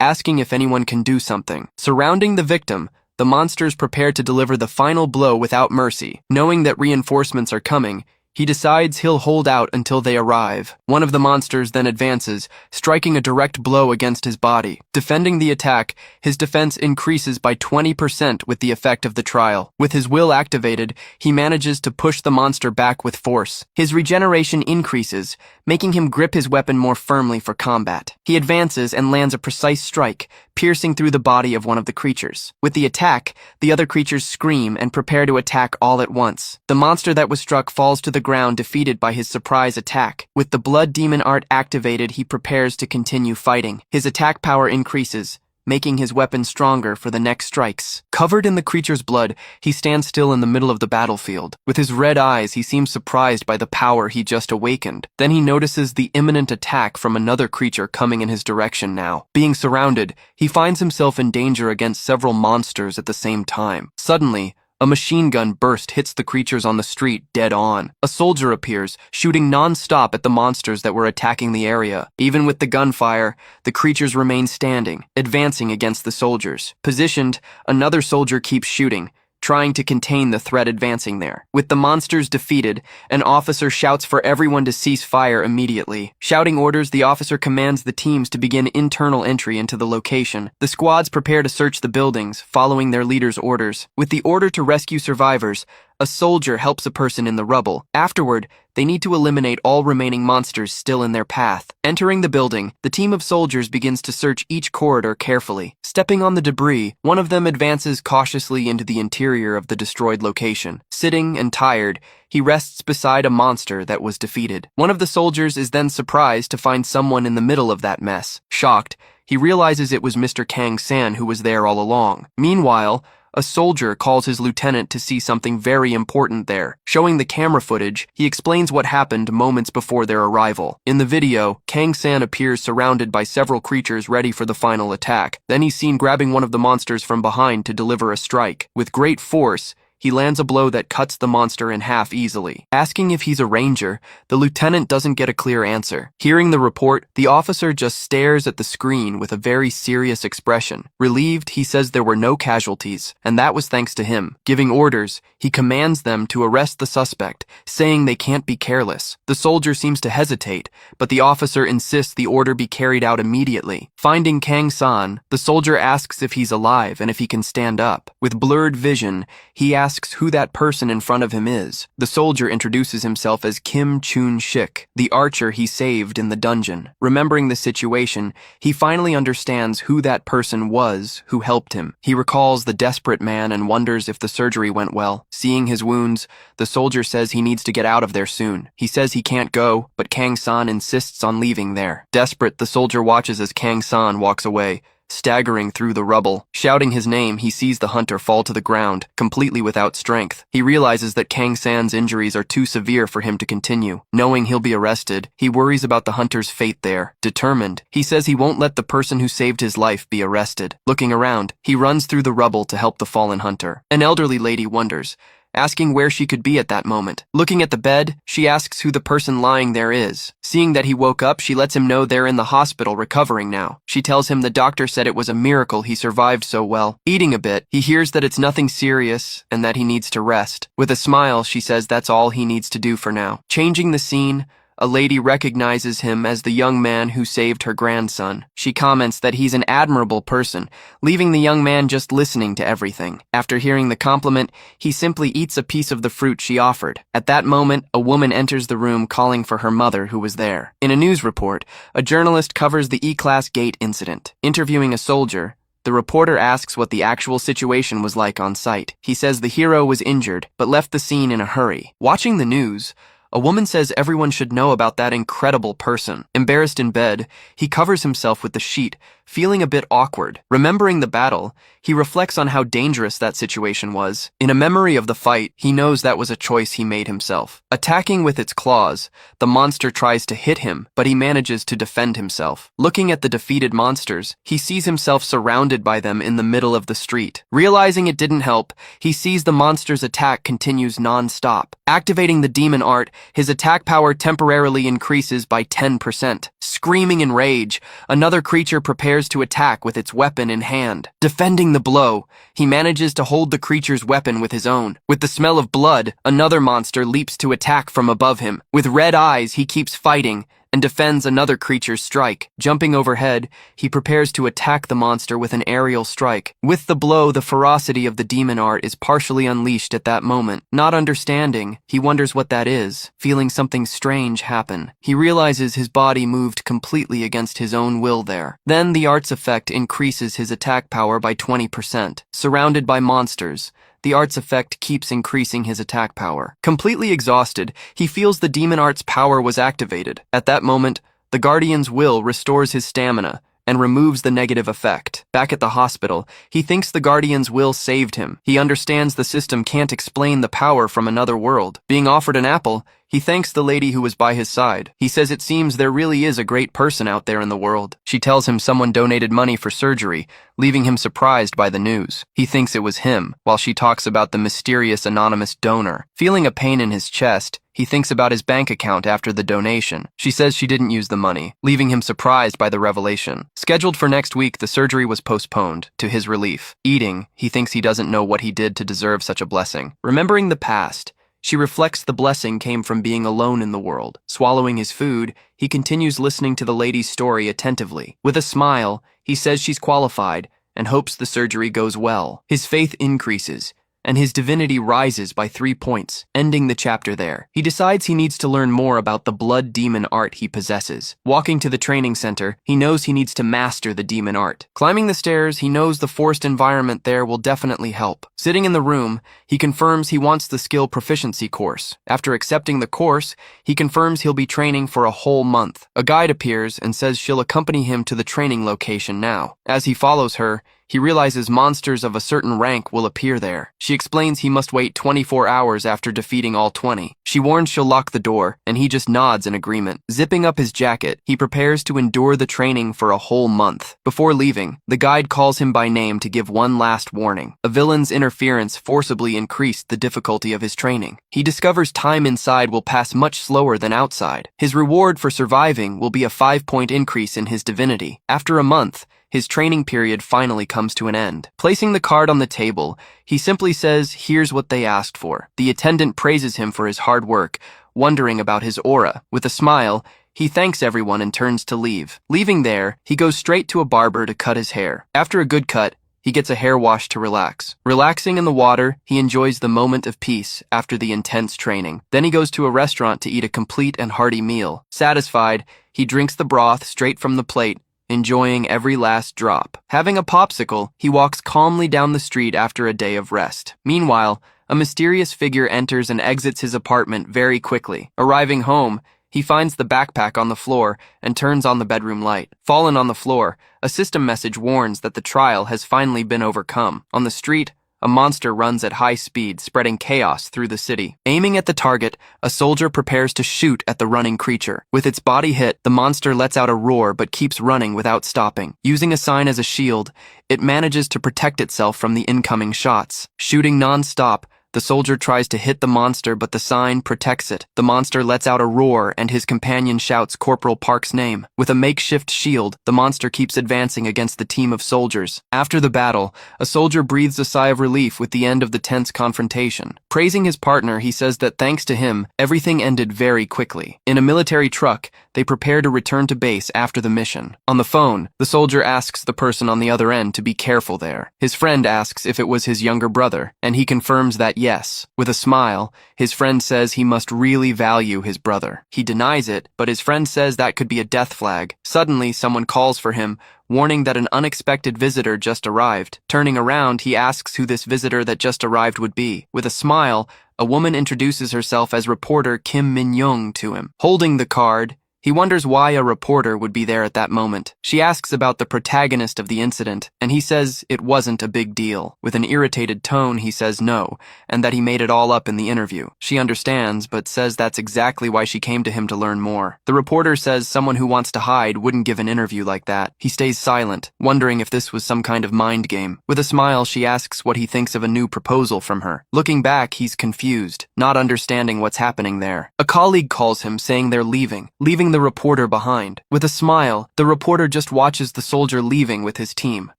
asking if anyone can do something. Surrounding the victim, the monsters prepare to deliver the final blow without mercy. Knowing that reinforcements are coming, he decides he'll hold out until they arrive. One of the monsters then advances, striking a direct blow against his body. Defending the attack, his defense increases by 20% with the effect of the trial. With his will activated, he manages to push the monster back with force. His regeneration increases, making him grip his weapon more firmly for combat. He advances and lands a precise strike, piercing through the body of one of the creatures. With the attack, the other creatures scream and prepare to attack all at once. The monster that was struck falls to the ground, defeated by his surprise attack. With the blood demon art activated, he prepares to continue fighting. His attack power increases, making his weapon stronger for the next strikes. Covered in the creature's blood, he stands still in the middle of the battlefield. With his red eyes, he seems surprised by the power he just awakened. Then he notices the imminent attack from another creature coming in his direction now. Being surrounded, he finds himself in danger against several monsters at the same time. Suddenly, a machine gun burst hits the creatures on the street dead on. A soldier appears, shooting non-stop at the monsters that were attacking the area. Even with the gunfire, the creatures remain standing, advancing against the soldiers. Positioned, another soldier keeps shooting, trying to contain the threat advancing there. With the monsters defeated, an officer shouts for everyone to cease fire immediately. Shouting orders, the officer commands the teams to begin internal entry into the location. The squads prepare to search the buildings, following their leader's orders. With the order to rescue survivors, a soldier helps a person in the rubble. Afterward, they need to eliminate all remaining monsters still in their path. Entering the building, the team of soldiers begins to search each corridor carefully. Stepping on the debris, one of them advances cautiously into the interior of the destroyed location. Sitting and tired, he rests beside a monster that was defeated. One of the soldiers is then surprised to find someone in the middle of that mess. Shocked, he realizes it was Mr. Kang San who was there all along. Meanwhile, a soldier calls his lieutenant to see something very important there. Showing the camera footage, he explains what happened moments before their arrival. In the video, Kang San appears surrounded by several creatures ready for the final attack. Then he's seen grabbing one of the monsters from behind to deliver a strike. With great force, he lands a blow that cuts the monster in half easily. Asking if he's a ranger, the lieutenant doesn't get a clear answer. Hearing the report, the officer just stares at the screen with a very serious expression. Relieved, he says there were no casualties, and that was thanks to him. Giving orders, he commands them to arrest the suspect, saying they can't be careless. The soldier seems to hesitate, but the officer insists the order be carried out immediately. Finding Kang San, the soldier asks if he's alive and if he can stand up. With blurred vision, he asks who that person in front of him is. The soldier introduces himself as Kim Chun-shik, the archer he saved in the dungeon. Remembering the situation, he finally understands who that person was who helped him. He recalls the desperate man and wonders if the surgery went well. Seeing his wounds, the soldier says he needs to get out of there soon. He says he can't go, but Kang San insists on leaving there. Desperate, the soldier watches as Kang San walks away, staggering through the rubble. Shouting his name, he sees the hunter fall to the ground, completely without strength. He realizes that Kang San's injuries are too severe for him to continue. Knowing he'll be arrested, he worries about the hunter's fate there. Determined, he says he won't let the person who saved his life be arrested. Looking around, he runs through the rubble to help the fallen hunter. An elderly lady wonders, asking where she could be at that moment. Looking at the bed, she asks who the person lying there is. Seeing that he woke up, she lets him know they're in the hospital recovering now. She tells him the doctor said it was a miracle he survived so well. Eating a bit, he hears that it's nothing serious and that he needs to rest. With a smile, she says that's all he needs to do for now. Changing the scene, a lady recognizes him as the young man who saved her grandson. She comments that he's an admirable person, leaving the young man just listening to everything. After hearing the compliment, he simply eats a piece of the fruit she offered. At that moment, a woman enters the room calling for her mother, who was there. In a news report, a journalist covers the E-Class Gate incident. Interviewing a soldier, the reporter asks what the actual situation was like on site. He says the hero was injured, but left the scene in a hurry. Watching the news, a woman says everyone should know about that incredible person. Embarrassed in bed, he covers himself with the sheet, feeling a bit awkward. Remembering the battle, he reflects on how dangerous that situation was. In a memory of the fight, he knows that was a choice he made himself. Attacking with its claws, the monster tries to hit him, but he manages to defend himself. Looking at the defeated monsters, he sees himself surrounded by them in the middle of the street. Realizing it didn't help, he sees the monster's attack continues non-stop. Activating the demon art, his attack power temporarily increases by 10%. Screaming in rage, another creature prepares to attack with its weapon in hand. Defending the blow, he manages to hold the creature's weapon with his own. With the smell of blood, another monster leaps to attack from above him. With red eyes, he keeps fighting and defends another creature's strike. Jumping overhead, he prepares to attack the monster with an aerial strike. With the blow, the ferocity of the demon art is partially unleashed at that moment. Not understanding, he wonders what that is, feeling something strange happen. He realizes his body moved completely against his own will there. Then the art's effect increases his attack power by 20%. Surrounded by monsters, the art's effect keeps increasing his attack power. Completely exhausted, he feels the demon art's power was activated. At that moment, the guardian's will restores his stamina and removes the negative effect. Back at the hospital, he thinks the guardian's will saved him. He understands the system can't explain the power from another world. Being offered an apple, he thanks the lady who was by his side. He says it seems there really is a great person out there in the world. She tells him someone donated money for surgery, leaving him surprised by the news. He thinks it was him, while she talks about the mysterious anonymous donor. Feeling a pain in his chest, he thinks about his bank account after the donation. She says she didn't use the money, leaving him surprised by the revelation. Scheduled for next week, the surgery was postponed, to his relief. Eating, he thinks he doesn't know what he did to deserve such a blessing. Remembering the past, she reflects the blessing came from being alone in the world. Swallowing his food, he continues listening to the lady's story attentively. With a smile, he says she's qualified and hopes the surgery goes well. His faith increases, and his divinity rises by 3 points, ending the chapter there. He decides he needs to learn more about the blood demon art he possesses. Walking to the training center, he knows he needs to master the demon art. Climbing the stairs, he knows the forced environment there will definitely help. Sitting in the room, he confirms he wants the skill proficiency course. After accepting the course, he confirms he'll be training for a whole month. A guide appears and says she'll accompany him to the training location now. As he follows her, he realizes monsters of a certain rank will appear there. She explains he must wait 24 hours after defeating all 20. She warns she'll lock the door, and he just nods in agreement. Zipping up his jacket, he prepares to endure the training for a whole month. Before leaving, the guide calls him by name to give one last warning. A villain's interference forcibly increased the difficulty of his training. He discovers time inside will pass much slower than outside. His reward for surviving will be a 5-point increase in his divinity. After a month, his training period finally comes to an end. Placing the card on the table, he simply says, "Here's what they asked for." The attendant praises him for his hard work, wondering about his aura. With a smile, he thanks everyone and turns to leave. Leaving there, he goes straight to a barber to cut his hair. After a good cut, he gets a hair wash to relax. Relaxing in the water, he enjoys the moment of peace after the intense training. Then he goes to a restaurant to eat a complete and hearty meal. Satisfied, he drinks the broth straight from the plate, enjoying every last drop. Having a popsicle, he walks calmly down the street after a day of rest. Meanwhile, a mysterious figure enters and exits his apartment very quickly. Arriving home, he finds the backpack on the floor and turns on the bedroom light. Fallen on the floor, a system message warns that the trial has finally been overcome. On the street, a monster runs at high speed, spreading chaos through the city. Aiming at the target, a soldier prepares to shoot at the running creature. With its body hit, the monster lets out a roar but keeps running without stopping. Using a sign as a shield, it manages to protect itself from the incoming shots. Shooting non-stop, The soldier tries to hit the monster, but the sign protects it. The monster lets out a roar, and his companion shouts Corporal Park's name. With a makeshift shield, the monster keeps advancing against the team of soldiers. After the battle, a soldier breathes a sigh of relief with the end of the tense confrontation. Praising his partner, he says that thanks to him, everything ended very quickly. In a military truck, they prepare to return to base after the mission. On the phone, the soldier asks the person on the other end to be careful there. His friend asks if it was his younger brother, and he confirms that yes. With a smile, his friend says he must really value his brother. He denies it, but his friend says that could be a death flag. Suddenly, someone calls for him, warning that an unexpected visitor just arrived. Turning around, he asks who this visitor that just arrived would be. With a smile, a woman introduces herself as reporter Kim Min-young to him. Holding the card, he wonders why a reporter would be there at that moment. She asks about the protagonist of the incident, and he says it wasn't a big deal. With an irritated tone, he says no, and that he made it all up in the interview. She understands, but says that's exactly why she came to him to learn more. The reporter says someone who wants to hide wouldn't give an interview like that. He stays silent, wondering if this was some kind of mind game. With a smile, she asks what he thinks of a new proposal from her. Looking back, he's confused, not understanding what's happening there. A colleague calls him, saying they're leaving the reporter behind. With a smile, the reporter just watches the soldier leaving with his team.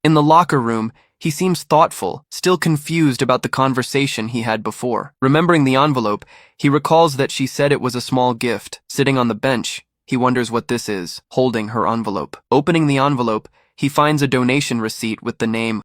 In the locker room, he seems thoughtful, still confused about the conversation he had before. Remembering the envelope, he recalls that she said it was a small gift. Sitting on the bench, he wonders what this is, holding her envelope. Opening the envelope, he finds a donation receipt with the name